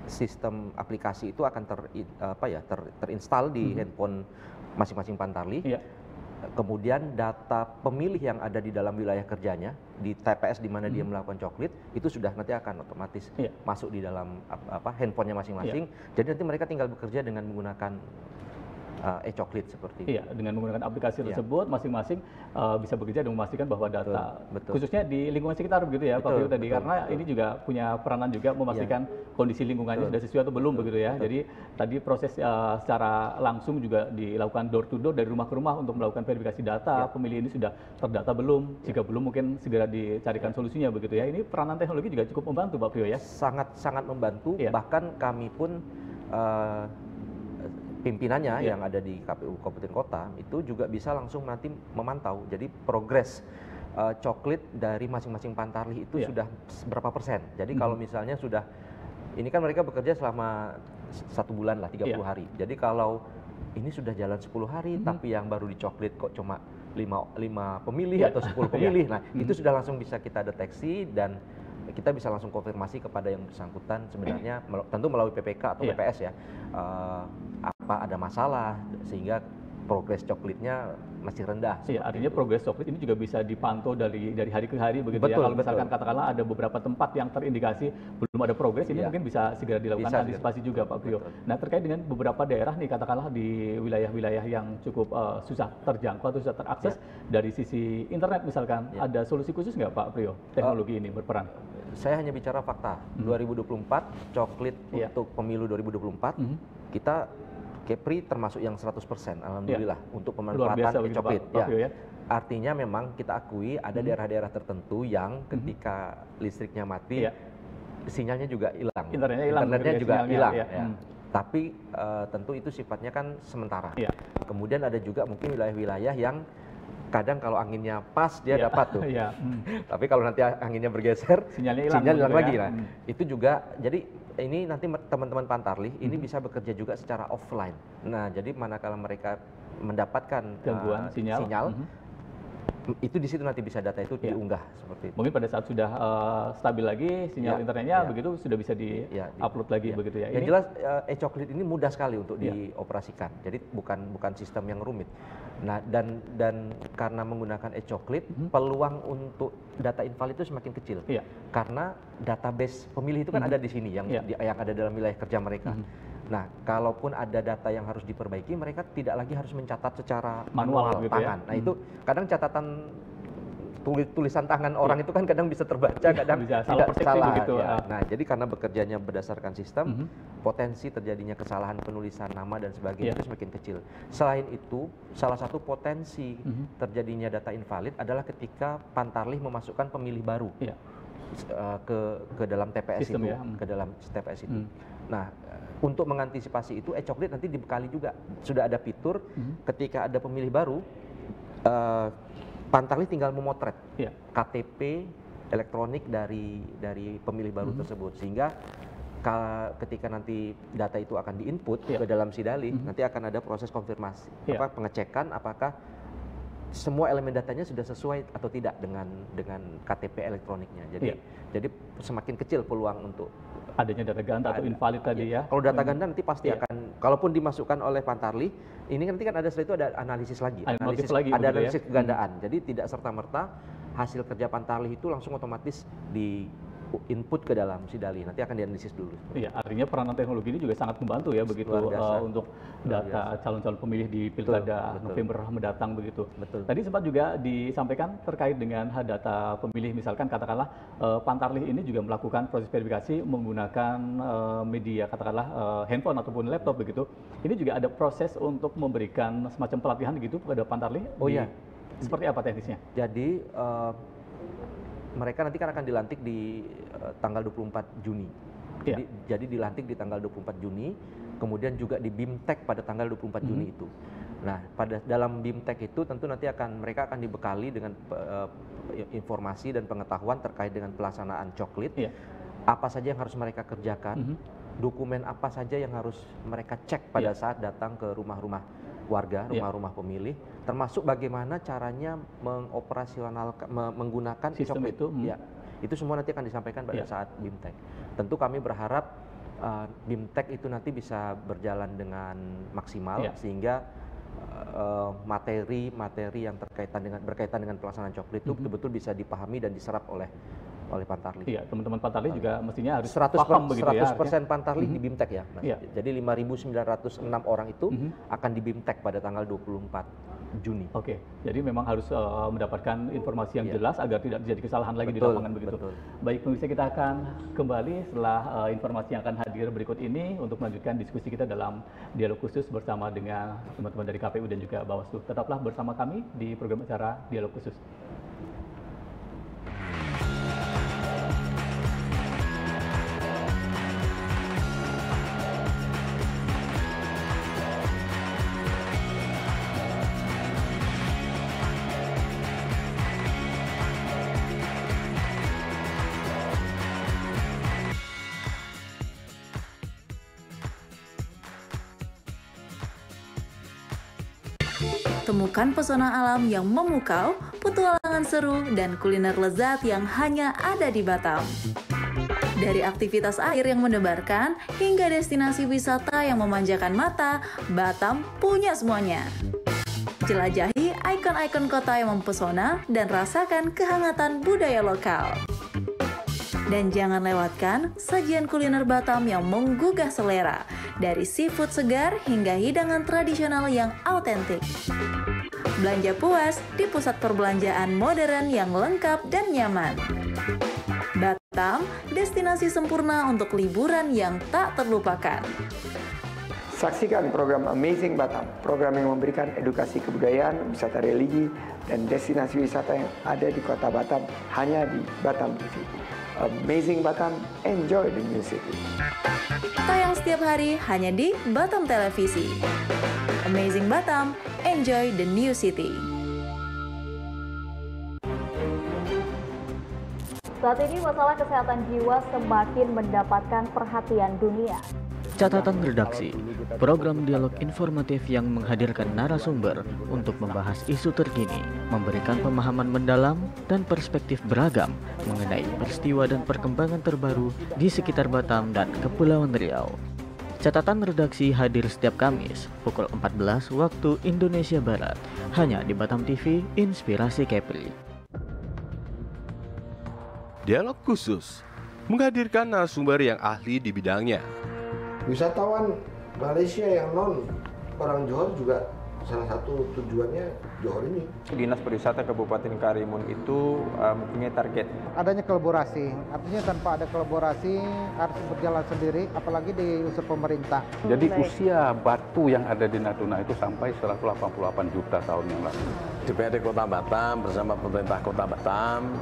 sistem aplikasi itu akan terinstall di handphone masing-masing Pantarlih. Kemudian data pemilih yang ada di dalam wilayah kerjanya di TPS di mana dia melakukan coklit itu sudah nanti akan otomatis masuk di dalam handphonenya masing-masing. Jadi nanti mereka tinggal bekerja dengan menggunakan e-coklit seperti itu. Iya, dengan menggunakan aplikasi tersebut masing-masing bisa bekerja dan memastikan bahwa data khususnya di lingkungan sekitar begitu ya Pak Priyo tadi, karena ini juga punya peranan juga memastikan kondisi lingkungannya sudah sesuai atau belum begitu ya. Jadi tadi proses secara langsung juga dilakukan door to door dari rumah ke rumah untuk melakukan verifikasi data pemilih ini sudah terdata belum, jika belum mungkin segera dicarikan solusinya begitu ya. Ini peranan teknologi juga cukup membantu Pak Priyo ya. Sangat membantu, bahkan kami pun pimpinannya yang ada di KPU Kabupaten Kota itu juga bisa langsung nanti memantau. Jadi progres coklit dari masing-masing Pantarlih itu sudah berapa persen. Jadi kalau misalnya sudah, ini kan mereka bekerja selama 1 bulan lah, 30 hari. Jadi kalau ini sudah jalan 10 hari, tapi yang baru dicoklit kok cuma 5 pemilih atau 10 pemilih. Nah, itu sudah langsung bisa kita deteksi dan kita bisa langsung konfirmasi kepada yang bersangkutan sebenarnya tentu melalui PPK atau PPS ya, apa ada masalah sehingga progres coklitnya masih rendah. Iya, artinya progres coklit ini juga bisa dipantau dari hari ke hari begitu ya. Kalau misalkan katakanlah ada beberapa tempat yang terindikasi belum ada progres, ini mungkin bisa segera dilakukan antisipasi juga Pak Priyo. Nah, terkait dengan beberapa daerah nih katakanlah di wilayah-wilayah yang cukup susah terjangkau atau susah terakses dari sisi internet misalkan, ada solusi khusus nggak Pak Priyo teknologi ini berperan? Saya hanya bicara fakta. 2024 coklit untuk pemilu 2024 kita Kepri termasuk yang 100%, alhamdulillah untuk pemanfaatan coklit. Ya. Artinya memang kita akui ada daerah-daerah tertentu yang ketika listriknya mati, sinyalnya juga hilang. Internetnya juga hilang. Tapi tentu itu sifatnya kan sementara. Kemudian ada juga mungkin wilayah-wilayah yang kadang kalau anginnya pas dia dapat tuh. Iya. Tapi kalau nanti anginnya bergeser, sinyal hilang lagi. Nah, itu juga jadi ini nanti teman-teman Pantarlih ini bisa bekerja juga secara offline. Nah, jadi manakala mereka mendapatkan gangguan sinyal, itu di situ nanti bisa data itu diunggah seperti itu. Mungkin pada saat sudah stabil lagi sinyal internetnya begitu sudah bisa di-upload lagi begitu ya. Yang jelas e-coklit ini mudah sekali untuk dioperasikan. Jadi bukan sistem yang rumit. Nah, dan karena menggunakan e-coklit, peluang untuk data invalid itu semakin kecil. Karena database pemilih itu kan ada di sini yang ada dalam wilayah kerja mereka. Nah, kalaupun ada data yang harus diperbaiki, mereka tidak lagi harus mencatat secara manual gitu tangan. Nah, itu kadang catatan tulisan tangan orang itu kan kadang bisa terbaca, kadang bisa tidak salah. Begitu. Nah, jadi karena bekerjanya berdasarkan sistem, potensi terjadinya kesalahan penulisan nama dan sebagainya itu semakin kecil. Selain itu, salah satu potensi terjadinya data invalid adalah ketika Pantarlih memasukkan pemilih baru ke dalam TPS itu, ke dalam TPS itu. Nah, untuk mengantisipasi itu, e-coklit nanti dibekali juga sudah ada fitur ketika ada pemilih baru, Pantarlih tinggal memotret KTP elektronik dari pemilih baru tersebut, sehingga ketika nanti data itu akan diinput ke dalam Sidalih, nanti akan ada proses konfirmasi, pengecekan apakah semua elemen datanya sudah sesuai atau tidak dengan KTP elektroniknya. Jadi semakin kecil peluang untuk adanya data ganda atau invalid tadi ya. Kalau data ganda nanti pasti akan, kalaupun dimasukkan oleh Pantarlih, ini nanti kan ada setelah itu ada analisis lagi, analisis kegandaan. Jadi tidak serta-merta hasil kerja Pantarlih itu langsung otomatis di input ke dalam Sidalih, nanti akan dianalisis dulu. Iya, artinya peranan teknologi ini juga sangat membantu ya begitu untuk data calon-calon pemilih di Pilkada November mendatang begitu. Tadi sempat juga disampaikan terkait dengan data pemilih, misalkan katakanlah Pantarlih ini juga melakukan proses verifikasi menggunakan media katakanlah handphone ataupun laptop begitu. Ini juga ada proses untuk memberikan semacam pelatihan gitu kepada Pantarlih. Oh iya. Seperti apa teknisnya? Jadi mereka nanti kan akan dilantik di tanggal 24 Juni. Jadi dilantik di tanggal 24 Juni, kemudian juga di BIMTEK pada tanggal 24 Juni itu. Nah, dalam BIMTEK itu tentu nanti mereka akan dibekali dengan informasi dan pengetahuan terkait dengan pelaksanaan coklit. Apa saja yang harus mereka kerjakan, dokumen apa saja yang harus mereka cek pada saat datang ke rumah-rumah warga, rumah-rumah pemilih, termasuk bagaimana caranya menggunakan sistem coklit. itu. Itu semua nanti akan disampaikan pada saat BIMTEK. Tentu kami berharap BIMTEK itu nanti bisa berjalan dengan maksimal sehingga materi-materi yang berkaitan dengan pelaksanaan coklit itu betul-betul bisa dipahami dan diserap oleh Pantarlih. Iya, teman-teman Pantarlih juga mestinya harus paham begitu ya. 100% Pantarlih di BIMTEK ya. Mas. Jadi 5.906 orang itu akan di BIMTEK pada tanggal 24 Juni. Oke, jadi memang harus mendapatkan informasi yang jelas agar tidak terjadi kesalahan lagi di lapangan begitu. Baik, pemirsa, kita akan kembali setelah informasi yang akan hadir berikut ini untuk melanjutkan diskusi kita dalam dialog khusus bersama dengan teman-teman dari KPU dan juga Bawaslu. Tetaplah bersama kami di program acara Dialog Khusus. Temukan pesona alam yang memukau, petualangan seru, dan kuliner lezat yang hanya ada di Batam. Dari aktivitas air yang mendebarkan, hingga destinasi wisata yang memanjakan mata, Batam punya semuanya. Jelajahi ikon-ikon kota yang mempesona dan rasakan kehangatan budaya lokal. Dan jangan lewatkan sajian kuliner Batam yang menggugah selera, dari seafood segar hingga hidangan tradisional yang autentik. Belanja puas di pusat perbelanjaan modern yang lengkap dan nyaman. Batam, destinasi sempurna untuk liburan yang tak terlupakan. Saksikan program Amazing Batam, program yang memberikan edukasi kebudayaan, wisata religi, dan destinasi wisata yang ada di kota Batam hanya di Batam TV. Amazing Batam, enjoy the new city. Tayang setiap hari hanya di Batam Televisi. Amazing Batam, enjoy the new city. Saat ini masalah kesehatan jiwa semakin mendapatkan perhatian dunia. Catatan redaksi, program dialog informatif yang menghadirkan narasumber untuk membahas isu terkini, memberikan pemahaman mendalam dan perspektif beragam mengenai peristiwa dan perkembangan terbaru di sekitar Batam dan Kepulauan Riau. Catatan redaksi hadir setiap Kamis pukul 14 waktu Indonesia Barat, hanya di Batam TV Inspirasi Kepri. Dialog khusus menghadirkan narasumber yang ahli di bidangnya. Wisatawan Malaysia yang non orang Johor juga salah satu tujuannya Johor ini. Dinas Pariwisata Kabupaten Karimun itu mempunyai target. Adanya kolaborasi, artinya tanpa ada kolaborasi harus berjalan sendiri, apalagi di unsur pemerintah. Jadi usia batu yang ada di Natuna itu sampai 188 juta tahun yang lalu. DPRD Kota Batam bersama pemerintah Kota Batam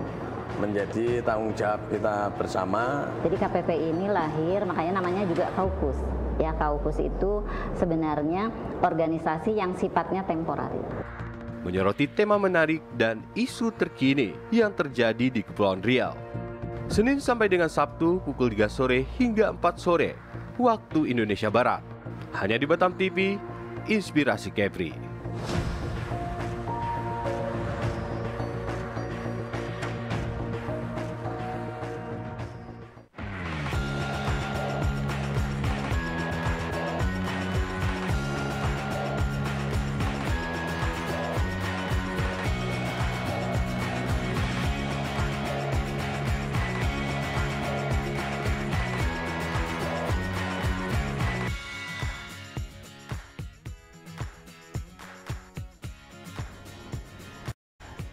menjadi tanggung jawab kita bersama. Jadi KPP ini lahir, makanya namanya juga Kaukus. Ya, Kaukus itu sebenarnya organisasi yang sifatnya temporer. Menyoroti tema menarik dan isu terkini yang terjadi di Kepulauan Riau. Senin sampai dengan Sabtu pukul 3 sore hingga 4 sore waktu Indonesia Barat. Hanya di Batam TV, Inspirasi Kepri.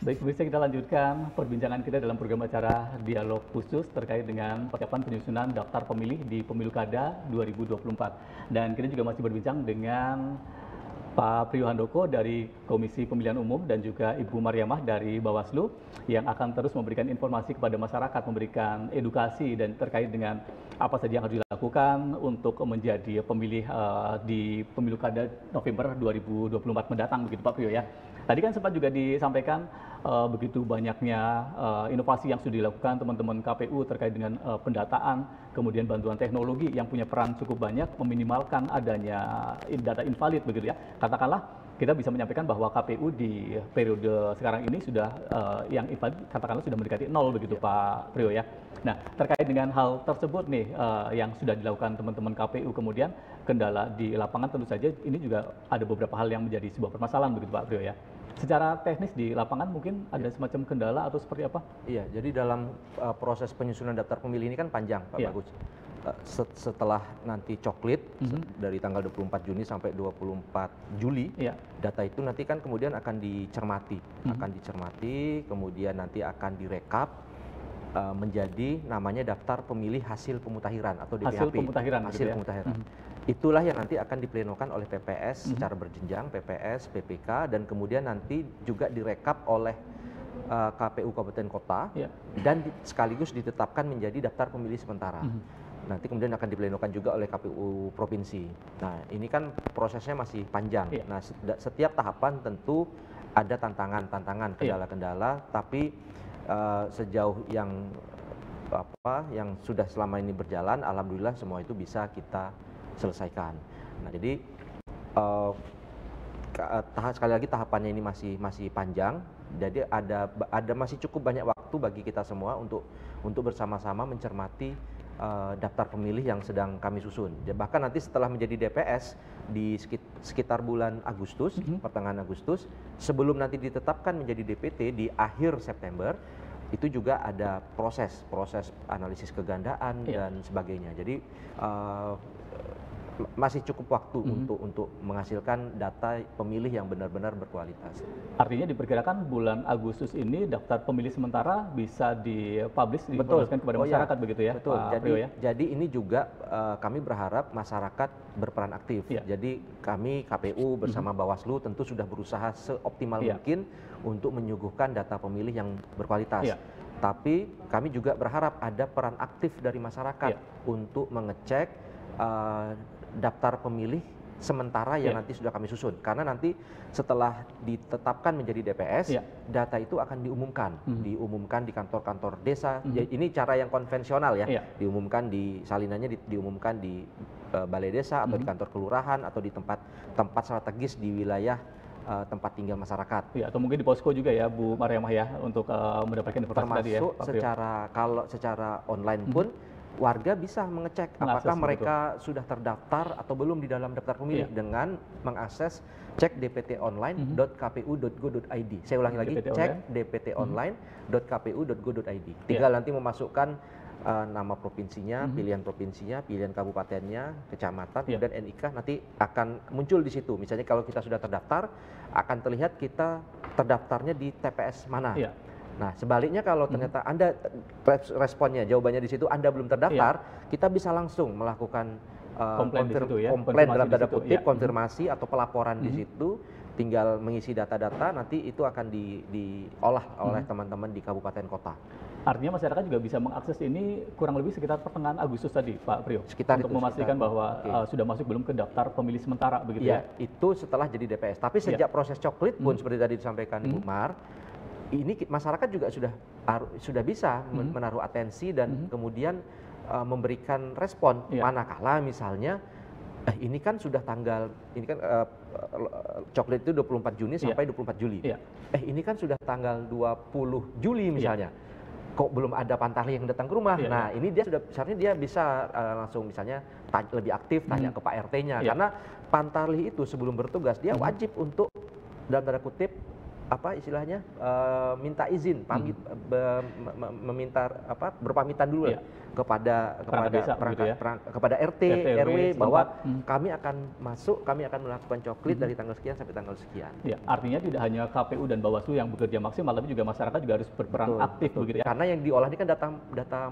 Baik, pemirsa, kita lanjutkan perbincangan kita dalam program acara Dialog Khusus terkait dengan persiapan penyusunan daftar pemilih di Pemilu Kada 2024. Dan kita juga masih berbincang dengan Pak Priyo Handoko dari Komisi Pemilihan Umum dan juga Ibu Mariamah dari Bawaslu yang akan terus memberikan informasi kepada masyarakat, memberikan edukasi dan terkait dengan apa saja yang harus dilakukan untuk menjadi pemilih di Pemilu Kada November 2024 mendatang, begitu Pak Priyo ya. Tadi kan sempat juga disampaikan begitu banyaknya inovasi yang sudah dilakukan teman-teman KPU terkait dengan pendataan, kemudian bantuan teknologi yang punya peran cukup banyak meminimalkan adanya data invalid, begitu ya. Katakanlah kita bisa menyampaikan bahwa KPU di periode sekarang ini sudah yang invalid katakanlah sudah mendekati 0, begitu Pak Priyo ya. Nah, terkait dengan hal tersebut nih yang sudah dilakukan teman-teman KPU, kemudian kendala di lapangan tentu saja ini juga ada beberapa hal yang menjadi sebuah permasalahan, begitu Pak Priyo ya. Secara teknis di lapangan mungkin ada semacam kendala atau seperti apa? Iya, jadi dalam proses penyusunan daftar pemilih ini kan panjang, Pak Bagus. Setelah nanti coklit dari tanggal 24 Juni sampai 24 Juli, data itu nanti kan kemudian akan dicermati, kemudian nanti akan direkap menjadi namanya daftar pemilih hasil pemutahiran atau DPHP. Hasil pemutahiran. Itulah yang nanti akan diplenokan oleh PPS secara berjenjang, PPS, PPK, dan kemudian nanti juga direkap oleh KPU Kabupaten Kota dan sekaligus ditetapkan menjadi daftar pemilih sementara. Nanti kemudian akan diplenokan juga oleh KPU Provinsi. Nah, ini kan prosesnya masih panjang. Nah, setiap tahapan tentu ada tantangan, kendala-kendala, tapi sejauh yang sudah selama ini berjalan, alhamdulillah semua itu bisa kita selesaikan. Nah, jadi sekali lagi tahapannya ini masih panjang. Jadi ada masih cukup banyak waktu bagi kita semua untuk bersama-sama mencermati daftar pemilih yang sedang kami susun. Bahkan nanti setelah menjadi DPS di sekitar bulan Agustus, pertengahan Agustus, sebelum nanti ditetapkan menjadi DPT di akhir September, itu juga ada proses analisis kegandaan dan sebagainya. Jadi masih cukup waktu untuk menghasilkan data pemilih yang benar-benar berkualitas. Artinya diperkirakan bulan Agustus ini daftar pemilih sementara bisa dipublish, dipublikasikan kepada masyarakat, begitu ya? Betul. Jadi ini juga kami berharap masyarakat berperan aktif. Jadi kami KPU bersama Bawaslu tentu sudah berusaha seoptimal mungkin untuk menyuguhkan data pemilih yang berkualitas. Tapi kami juga berharap ada peran aktif dari masyarakat untuk mengecek daftar pemilih sementara yang nanti sudah kami susun. Karena nanti setelah ditetapkan menjadi DPS, data itu akan diumumkan di kantor-kantor desa. Ini cara yang konvensional ya, diumumkan di salinannya, diumumkan di balai desa atau di kantor kelurahan atau di tempat strategis di wilayah tempat tinggal masyarakat. Ya, atau mungkin di posko juga ya, Bu Mariamah ya, untuk mendapatkan informasi tadi ya. Termasuk secara online pun warga bisa mengecek apakah mereka sudah terdaftar atau belum di dalam daftar pemilih dengan mengakses cek dptonline.kpu.go.id. Saya ulangi lagi, cek dptonline.kpu.go.id. Tinggal nanti memasukkan nama provinsinya, pilihan provinsinya, pilihan kabupatennya, kecamatan, dan NIK nanti akan muncul di situ. Misalnya kalau kita sudah terdaftar, akan terlihat kita terdaftarnya di TPS mana. Nah, sebaliknya kalau ternyata Anda responnya, jawabannya di situ Anda belum terdaftar, kita bisa langsung melakukan komplain dalam tanda kutip, konfirmasi atau pelaporan di situ. Tinggal mengisi data-data, nanti itu akan diolah oleh teman-teman di kabupaten kota. Artinya masyarakat juga bisa mengakses ini kurang lebih sekitar pertengahan Agustus tadi, Pak Priyo, untuk memastikan bahwa sudah masuk belum ke daftar pemilih sementara, begitu ya? Itu setelah jadi DPS. Tapi sejak proses coklit pun seperti tadi disampaikan Bu Mar, ini masyarakat juga sudah bisa menaruh atensi dan kemudian memberikan respon. Manakala misalnya ini kan sudah tanggal, ini kan coklit itu 24 Juni sampai 24 Juli. Ini kan sudah tanggal 20 Juli misalnya. Kok belum ada pantarlih yang datang ke rumah? Nah, ini dia seharusnya dia bisa langsung misalnya lebih aktif tanya ke Pak RT-nya. Karena pantarlih itu sebelum bertugas dia wajib untuk dalam tanda kutip apa istilahnya minta izin, meminta berpamitan dulu kepada RT, RW bahwa kami akan melakukan coklit dari tanggal sekian sampai tanggal sekian. Ya, artinya tidak hanya KPU dan Bawaslu yang bekerja maksimal, tapi juga masyarakat juga harus berperan aktif begitu ya. Karena yang diolah ini kan data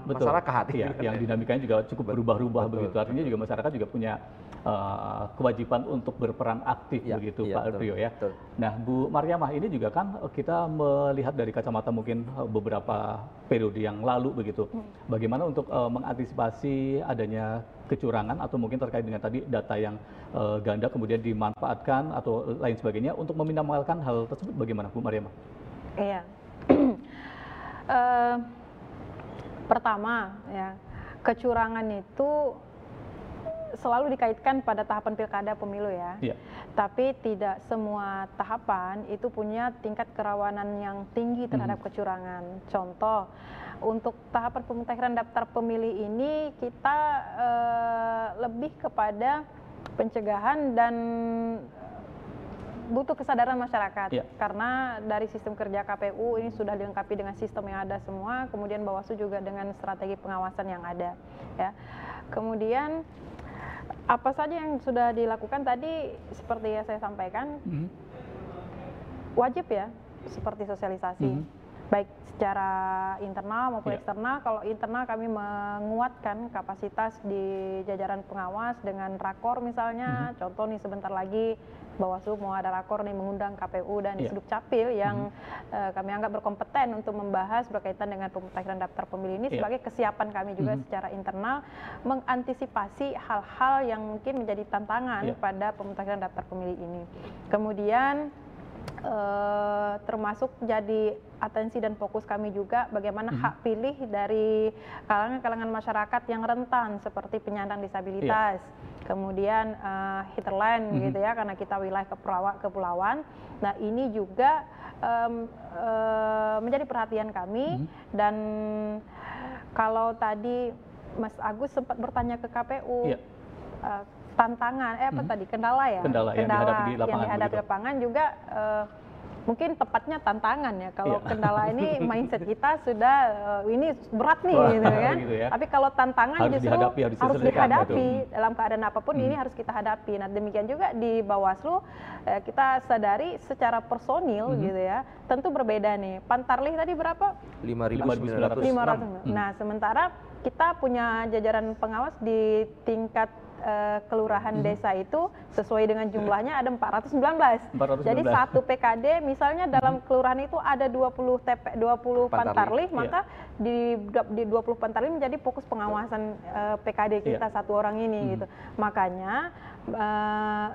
masyarakat. Ya, yang dinamikanya juga cukup berubah-ubah begitu. Artinya juga masyarakat juga punya kewajiban untuk berperan aktif begitu Pak Priyo ya. Nah, Bu Mariamah, ini juga kan kita melihat dari kacamata mungkin beberapa periode yang lalu begitu. Bagaimana untuk mengantisipasi adanya kecurangan atau mungkin terkait dengan tadi data yang ganda kemudian dimanfaatkan atau lain sebagainya untuk meminimalkan hal tersebut, bagaimana Bu Mariamah? Iya. Pertama ya, kecurangan itu selalu dikaitkan pada tahapan pilkada pemilu ya. Tapi tidak semua tahapan itu punya tingkat kerawanan yang tinggi terhadap kecurangan. Contoh, untuk tahapan pemutakhiran daftar pemilih ini kita lebih kepada pencegahan dan butuh kesadaran masyarakat. Karena dari sistem kerja KPU ini sudah dilengkapi dengan sistem yang ada semua, kemudian Bawaslu juga dengan strategi pengawasan yang ada ya. Kemudian apa saja yang sudah dilakukan tadi seperti yang saya sampaikan, wajib ya, seperti sosialisasi, baik secara internal maupun eksternal. Kalau internal kami menguatkan kapasitas di jajaran pengawas dengan rakor misalnya, contoh nih sebentar lagi Bawaslu mau ada rakor nih mengundang KPU dan Disdukcapil yang kami anggap berkompeten untuk membahas berkaitan dengan pemutakhiran daftar pemilih ini sebagai kesiapan kami juga secara internal mengantisipasi hal-hal yang mungkin menjadi tantangan pada pemutakhiran daftar pemilih ini. Kemudian termasuk jadi atensi dan fokus kami juga bagaimana hak pilih dari kalangan-kalangan masyarakat yang rentan seperti penyandang disabilitas, kemudian hinterland gitu ya, karena kita wilayah kepulauan. Nah, ini juga menjadi perhatian kami. Dan kalau tadi Mas Agus sempat bertanya ke KPU, tantangan kendala ya, kendala yang dihadapi di lapangan juga mungkin tepatnya tantangan ya. Kalau kendala ini mindset kita sudah ini berat nih gitu kan. Gitu ya. Tapi kalau tantangan harus justru harus dihadapi dalam keadaan apapun ini harus kita hadapi. Nah, demikian juga di Bawaslu kita sadari secara personil gitu ya. Tentu berbeda nih. Pantarlih tadi berapa? 5.906. Nah, sementara kita punya jajaran pengawas di tingkat kelurahan desa itu sesuai dengan jumlahnya ada 419. Jadi satu PKD misalnya dalam kelurahan itu ada 20 pantarlih, maka di 20 pantarlih menjadi fokus pengawasan PKD kita satu orang ini gitu. Makanya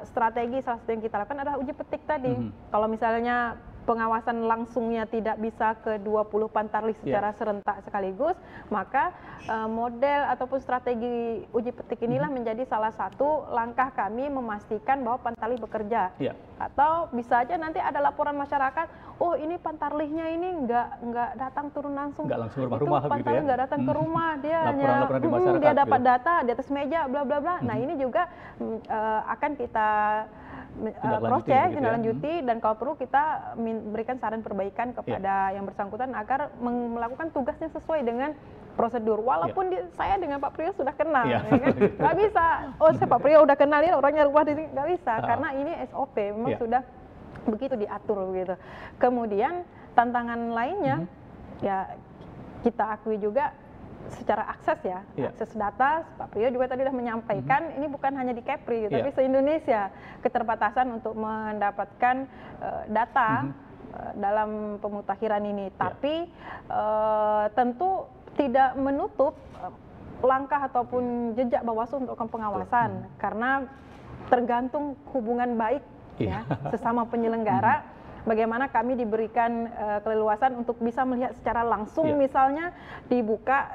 strategi salah satu yang kita lakukan adalah uji petik tadi. Kalau misalnya pengawasan langsungnya tidak bisa ke 20 pantarlih secara serentak sekaligus, maka model ataupun strategi uji petik inilah menjadi salah satu langkah kami memastikan bahwa pantarlih bekerja. Atau bisa aja nanti ada laporan masyarakat, oh ini pantarlihnya ini nggak datang turun langsung, nggak langsung rumah-rumah gitu ya, nggak datang ke rumah, dia hanya dia dapat data di atas meja, bla bla bla. Nah ini juga akan kita cross check, tindak-lanjuti, dan kalau perlu kita berikan saran perbaikan kepada yang bersangkutan agar melakukan tugasnya sesuai dengan prosedur. Walaupun saya dengan Pak Priyo sudah kenal, ya kan? Nggak bisa. Oh, saya Pak Priyo udah kenal, ini orangnya rumah di sini, nggak bisa, karena ini SOP memang sudah begitu diatur begitu. Kemudian tantangan lainnya, ya kita akui juga secara akses ya, akses data, Pak Priyo juga tadi sudah menyampaikan, ini bukan hanya di Kepri, tapi se-Indonesia keterbatasan untuk mendapatkan data dalam pemutakhiran ini. Tapi tentu tidak menutup langkah ataupun jejak Bawaslu untuk pengawasan, karena tergantung hubungan baik ya sesama penyelenggara. Bagaimana kami diberikan keleluasan untuk bisa melihat secara langsung, misalnya dibuka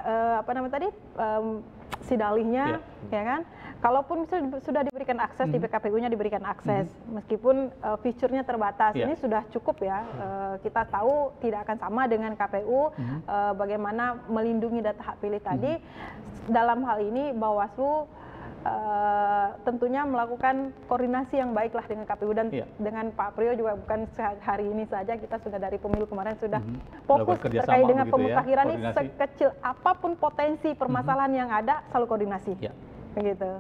sidalihnya, ya kan? Kalaupun sudah diberikan akses di PKPU-nya diberikan akses, meskipun fiturnya terbatas, ini sudah cukup ya. Kita tahu tidak akan sama dengan KPU bagaimana melindungi data hak pilih tadi. Dalam hal ini Bawaslu tentunya melakukan koordinasi yang baiklah dengan KPU dan dengan Pak Priyo juga bukan hari ini saja, kita sudah dari pemilu kemarin sudah fokus terkait dengan pemutakhiran ini, sekecil apapun potensi permasalahan yang ada selalu koordinasi. Begitu.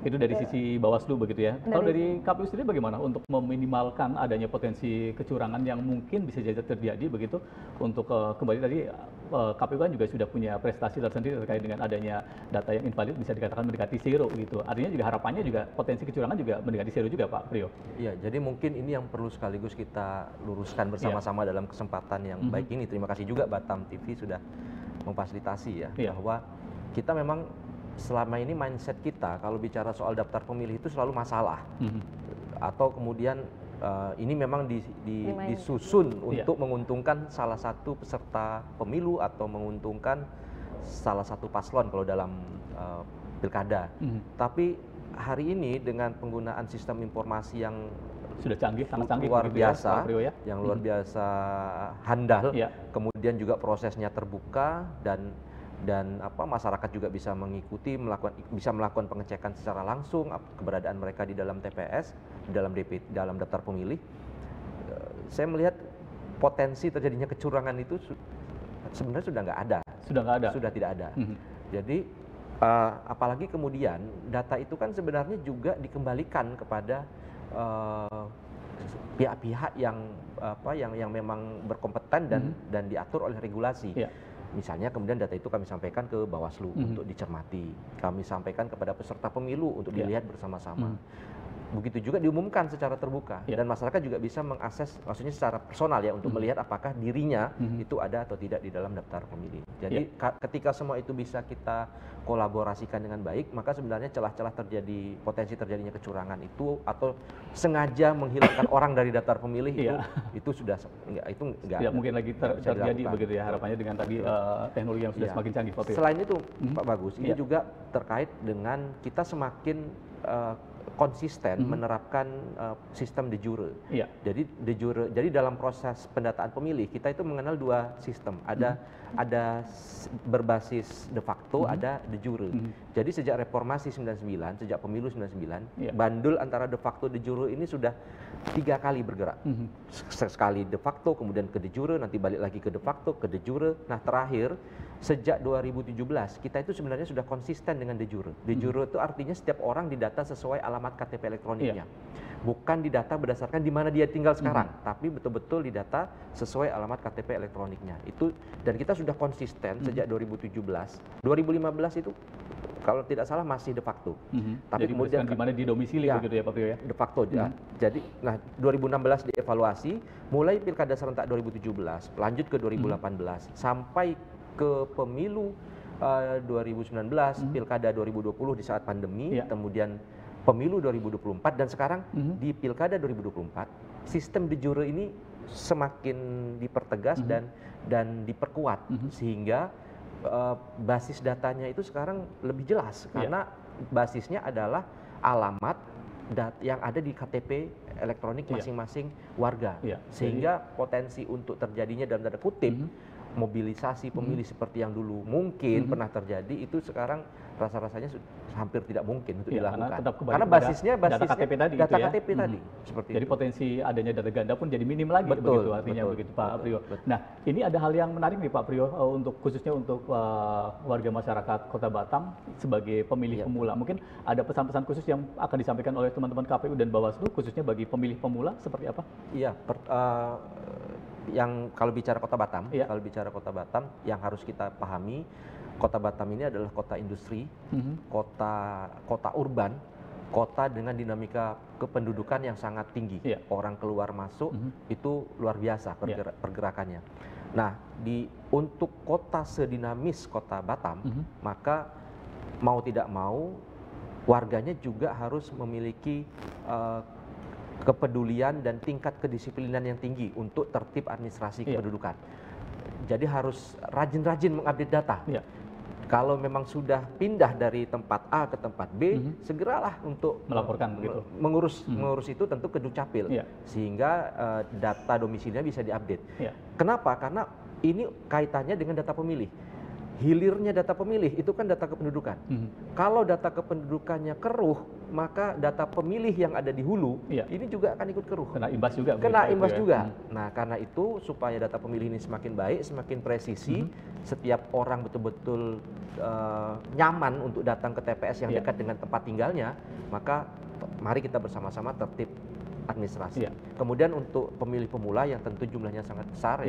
Itu dari sisi Bawaslu begitu ya. Kalau dari KPU sendiri bagaimana untuk meminimalkan adanya potensi kecurangan yang mungkin bisa jadi terjadi begitu? Untuk kembali tadi KPU kan juga sudah punya prestasi tersendiri terkait dengan adanya data yang invalid bisa dikatakan mendekati zero gitu. Artinya juga harapannya juga potensi kecurangan juga mendekati zero juga Pak Priyo. Iya, jadi mungkin ini yang perlu sekaligus kita luruskan bersama-sama dalam kesempatan yang baik ini. Terima kasih juga Batam TV sudah memfasilitasi ya, bahwa kita memang selama ini mindset kita kalau bicara soal daftar pemilih itu selalu masalah, atau kemudian ini memang disusun untuk menguntungkan salah satu peserta pemilu atau menguntungkan salah satu paslon kalau dalam pilkada. Tapi hari ini dengan penggunaan sistem informasi yang sudah canggih, sangat canggih, luar biasa, yang luar biasa handal, kemudian juga prosesnya terbuka dan masyarakat juga bisa mengikuti, bisa melakukan pengecekan secara langsung keberadaan mereka di dalam TPS, di dalam dalam daftar pemilih. Saya melihat potensi terjadinya kecurangan itu sebenarnya sudah nggak ada. Sudah tidak ada. Jadi apalagi kemudian data itu kan sebenarnya juga dikembalikan kepada pihak-pihak yang memang berkompeten dan diatur oleh regulasi. Misalnya kemudian data itu kami sampaikan ke Bawaslu untuk dicermati, kami sampaikan kepada peserta pemilu untuk dilihat bersama-sama. Begitu juga diumumkan secara terbuka dan masyarakat juga bisa mengakses, maksudnya secara personal ya, untuk melihat apakah dirinya itu ada atau tidak di dalam daftar pemilih. Jadi ketika semua itu bisa kita kolaborasikan dengan baik, maka sebenarnya celah-celah potensi terjadinya kecurangan itu atau sengaja menghilangkan orang dari daftar pemilih itu sudah tidak mungkin lagi terjadi begitu ya, harapannya dengan tadi teknologi yang sudah semakin canggih. Selain itu Pak Bagus, ini juga terkait dengan kita semakin konsisten menerapkan sistem de jure. Jadi de jure, jadi dalam proses pendataan pemilih kita itu mengenal dua sistem. Ada berbasis de facto, ada de jure. Jadi sejak reformasi 99, sejak pemilu 99, bandul antara de facto de jure ini sudah 3 kali bergerak. Sekali de facto, kemudian ke de jure, nanti balik lagi ke de facto, ke de jure. Nah terakhir sejak 2017 kita itu sebenarnya sudah konsisten dengan de jure. De jure itu artinya setiap orang didata sesuai alamat KTP elektroniknya. Bukan didata berdasarkan di mana dia tinggal sekarang, tapi betul-betul didata sesuai alamat KTP elektroniknya. Itu dan kita sudah konsisten sejak 2017. 2015 itu kalau tidak salah masih de facto. Tapi jadi kemudian di mana di domisili begitu ya Pak Priyo ya. De facto ya. Jadi 2016 dievaluasi, mulai Pilkada serentak 2017, lanjut ke 2018 sampai ke pemilu 2019, Pilkada 2020 di saat pandemi, kemudian pemilu 2024 dan sekarang di Pilkada 2024, sistem de jure ini semakin dipertegas dan diperkuat sehingga basis datanya itu sekarang lebih jelas karena basisnya adalah alamat yang ada di KTP elektronik masing-masing warga, sehingga potensi untuk terjadinya dalam tanda kutip mobilisasi pemilih seperti yang dulu mungkin pernah terjadi itu sekarang rasa-rasanya hampir tidak mungkin untuk dilakukan. Karena basisnya data KTP tadi. Data KTP tadi. Seperti jadi itu. potensi adanya data ganda pun jadi minim lagi begitu artinya begitu Pak Priyo. Nah, ini ada hal yang menarik nih Pak Priyo untuk khususnya untuk warga masyarakat Kota Batam sebagai pemilih pemula. Mungkin ada pesan-pesan khusus yang akan disampaikan oleh teman-teman KPU dan Bawaslu khususnya bagi pemilih pemula seperti apa? Iya, yang kalau bicara Kota Batam, kalau bicara Kota Batam yang harus kita pahami, Kota Batam ini adalah kota industri, kota urban, kota dengan dinamika kependudukan yang sangat tinggi. Orang keluar masuk itu luar biasa pergerakannya. Nah, untuk kota sedinamis Kota Batam, maka mau tidak mau warganya juga harus memiliki kepedulian dan tingkat kedisiplinan yang tinggi untuk tertib administrasi kependudukan. Jadi harus rajin-rajin mengupdate data. Kalau memang sudah pindah dari tempat A ke tempat B, segeralah untuk melaporkan begitu. Mengurus itu tentu ke Dukcapil, sehingga data domisilinya bisa diupdate. Kenapa? Karena ini kaitannya dengan data pemilih. Hilirnya data pemilih itu kan data kependudukan. Kalau data kependudukannya keruh, maka data pemilih yang ada di hulu ini juga akan ikut keruh. Kena imbas juga. Kena imbas juga. Nah, karena itu supaya data pemilih ini semakin baik, semakin presisi, setiap orang betul-betul nyaman untuk datang ke TPS yang dekat dengan tempat tinggalnya, maka mari kita bersama-sama tertib administrasi. Kemudian untuk pemilih pemula yang tentu jumlahnya sangat besar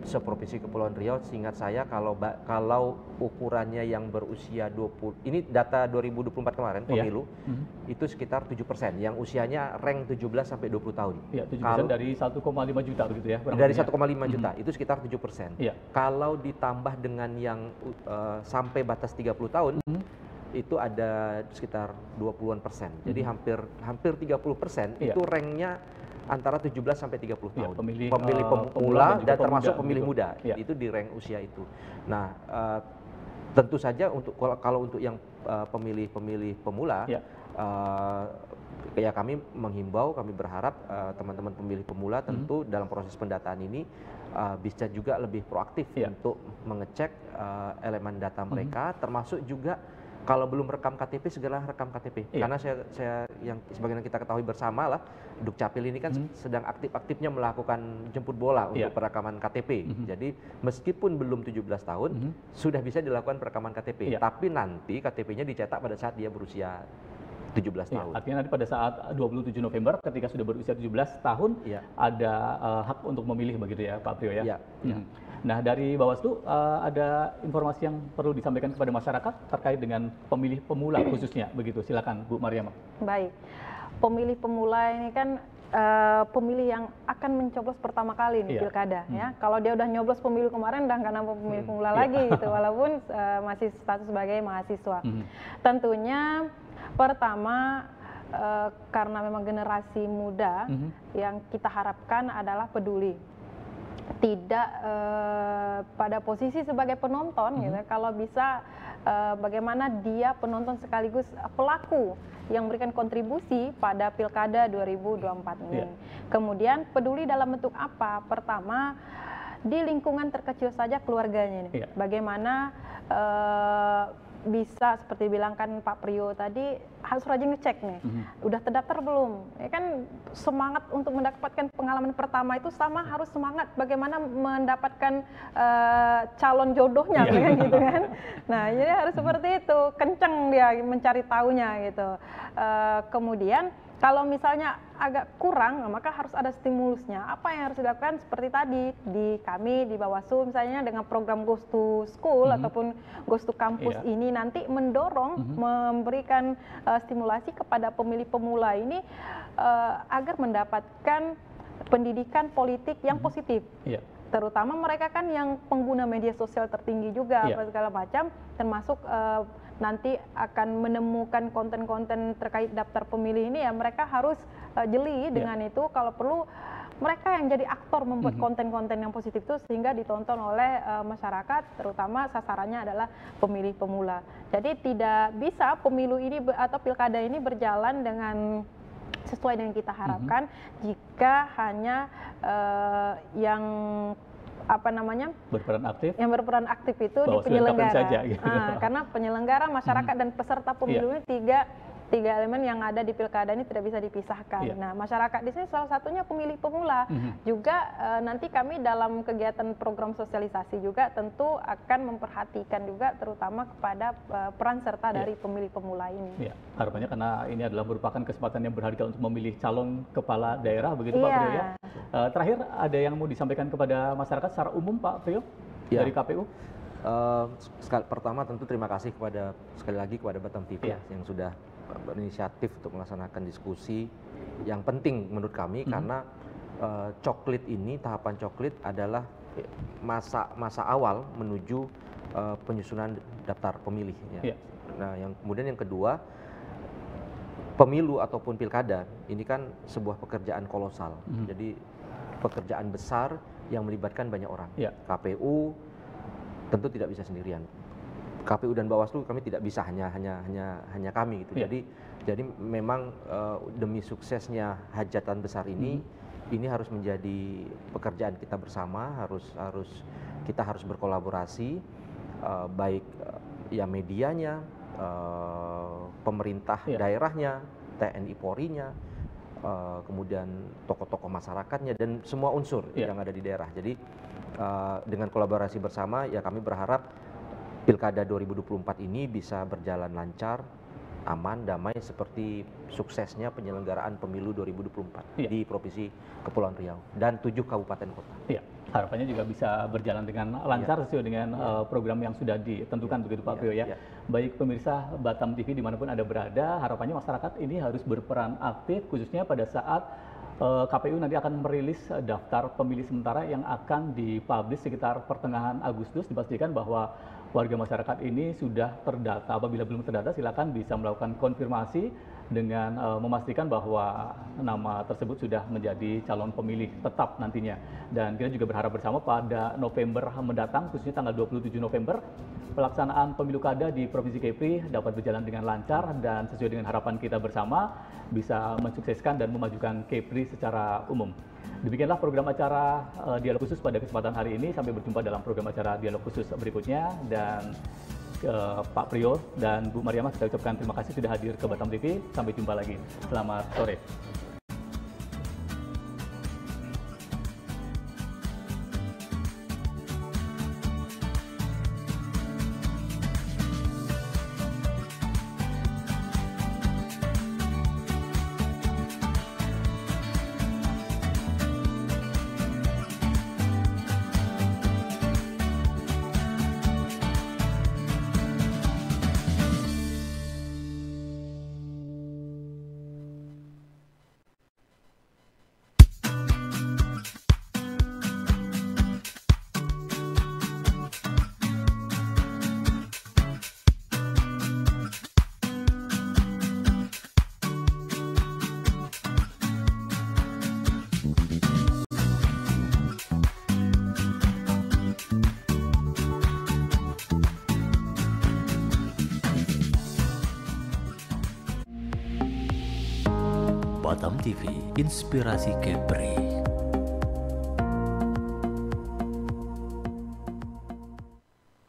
seprovinsi Kepulauan Riau, seingat saya kalau ukurannya yang berusia 20, ini data 2024 kemarin pemilu, itu sekitar 7%, yang usianya rank 17 sampai 20 tahun. 7% dari 1,5 juta begitu ya? Dari 1,5 juta, itu sekitar 7%. Kalau ditambah dengan yang sampai batas 30 tahun, itu ada sekitar 20%. Jadi hampir 30% itu ranknya antara 17 sampai 30 tahun. Pemilih pemula dan termasuk pemilih muda. Itu di rank usia itu. Nah, tentu saja kalau untuk yang pemilih pemula, kami menghimbau, kami berharap teman-teman pemilih pemula tentu dalam proses pendataan ini bisa juga lebih proaktif untuk mengecek elemen data mereka, termasuk juga kalau belum rekam KTP, segera rekam KTP. Karena saya yang sebagaimana kita ketahui bersama lah, Dukcapil ini kan sedang aktif-aktifnya melakukan jemput bola untuk perekaman KTP. Jadi meskipun belum 17 tahun, sudah bisa dilakukan perekaman KTP. Tapi nanti KTP-nya dicetak pada saat dia berusia 17 tahun. Artinya nanti pada saat 27 November ketika sudah berusia 17 tahun, ada hak untuk memilih begitu ya Pak Priyo ya? Nah, dari Bawaslu ada informasi yang perlu disampaikan kepada masyarakat terkait dengan pemilih pemula khususnya begitu. Silakan Bu Mariam. Baik, pemilih pemula ini kan pemilih yang akan mencoblos pertama kali nih pilkada ya. Kalau dia udah nyoblos pemilu kemarin udah nggak nambah pemilih pemula lagi gitu, walaupun masih status sebagai mahasiswa. Tentunya pertama karena memang generasi muda yang kita harapkan adalah peduli. Tidak pada posisi sebagai penonton gitu. Kalau bisa bagaimana dia penonton sekaligus pelaku yang memberikan kontribusi pada Pilkada 2024 ini. Kemudian peduli dalam bentuk apa? Pertama, di lingkungan terkecil saja keluarganya ini. Bagaimana bisa seperti bilang kan Pak Priyo tadi, harus rajin ngecek nih, udah terdaftar belum? Ya kan semangat untuk mendapatkan pengalaman pertama itu sama harus semangat bagaimana mendapatkan calon jodohnya, kan gitu kan. Nah, jadi harus seperti itu, kenceng dia mencari tahunya gitu. Kemudian kalau misalnya agak kurang, maka harus ada stimulusnya. Apa yang harus dilakukan? Seperti tadi, kami di Bawaslu misalnya dengan program Goes to School ataupun Goes to Campus ini nanti mendorong, memberikan stimulasi kepada pemilih pemula ini agar mendapatkan pendidikan politik yang positif. Terutama mereka kan yang pengguna media sosial tertinggi juga, apa segala macam, termasuk nanti akan menemukan konten-konten terkait daftar pemilih ini, ya mereka harus jeli dengan itu. Kalau perlu mereka yang jadi aktor membuat konten-konten yang positif itu sehingga ditonton oleh masyarakat, terutama sasarannya adalah pemilih pemula. Jadi tidak bisa pemilu ini atau pilkada ini berjalan dengan sesuai dengan kita harapkan jika hanya yang berperan aktif, yang berperan aktif itu di penyelenggara saja, gitu. Karena penyelenggara, masyarakat dan peserta pemilu ini tiga elemen yang ada di pilkada ini tidak bisa dipisahkan. Nah, masyarakat di sini salah satunya pemilih pemula. Juga nanti kami dalam kegiatan program sosialisasi juga tentu akan memperhatikan juga terutama kepada peran serta dari pemilih pemula ini. Harapannya karena ini adalah merupakan kesempatan yang berharga untuk memilih calon kepala daerah, begitu Pak Priyo ya. Terakhir, ada yang mau disampaikan kepada masyarakat secara umum Pak Priyo dari KPU? Pertama tentu terima kasih sekali lagi kepada Batam TV yang sudah berinisiatif untuk melaksanakan diskusi yang penting menurut kami, karena tahapan coklit adalah masa awal menuju penyusunan daftar pemilih. Nah, kemudian yang kedua, pemilu ataupun pilkada ini kan sebuah pekerjaan kolosal, jadi pekerjaan besar yang melibatkan banyak orang. KPU tentu tidak bisa sendirian. KPU dan Bawaslu kami tidak bisa hanya kami gitu. Jadi memang demi suksesnya hajatan besar ini harus menjadi pekerjaan kita bersama, kita harus berkolaborasi, baik medianya, pemerintah daerahnya, TNI Polri-nya, kemudian tokoh-tokoh masyarakatnya dan semua unsur yang ada di daerah. Jadi dengan kolaborasi bersama kami berharap Pilkada 2024 ini bisa berjalan lancar, aman, damai seperti suksesnya penyelenggaraan pemilu 2024 di Provinsi Kepulauan Riau dan 7 kabupaten kota. Harapannya juga bisa berjalan dengan lancar sesuai dengan program yang sudah ditentukan, begitu Pak Priyo ya. Baik pemirsa Batam TV dimanapun Anda berada, harapannya masyarakat ini harus berperan aktif, khususnya pada saat KPU nanti akan merilis daftar pemilih sementara yang akan dipublish sekitar pertengahan Agustus. Dipastikan bahwa warga masyarakat ini sudah terdata. Apabila belum terdata, silakan bisa melakukan konfirmasi dengan memastikan bahwa nama tersebut sudah menjadi calon pemilih tetap nantinya. Dan kita juga berharap bersama pada November mendatang, khususnya tanggal 27 November, pelaksanaan pemilu kada di Provinsi Kepri dapat berjalan dengan lancar dan sesuai dengan harapan kita bersama bisa mensukseskan dan memajukan Kepri secara umum. Demikianlah program acara Dialog Khusus pada kesempatan hari ini. Sampai berjumpa dalam program acara Dialog Khusus berikutnya. Dan Pak Priyo dan Bu Mariamah, kita ucapkan terima kasih sudah hadir ke Batam TV. Sampai jumpa lagi. Selamat sore. Batam TV, inspirasi Kepri.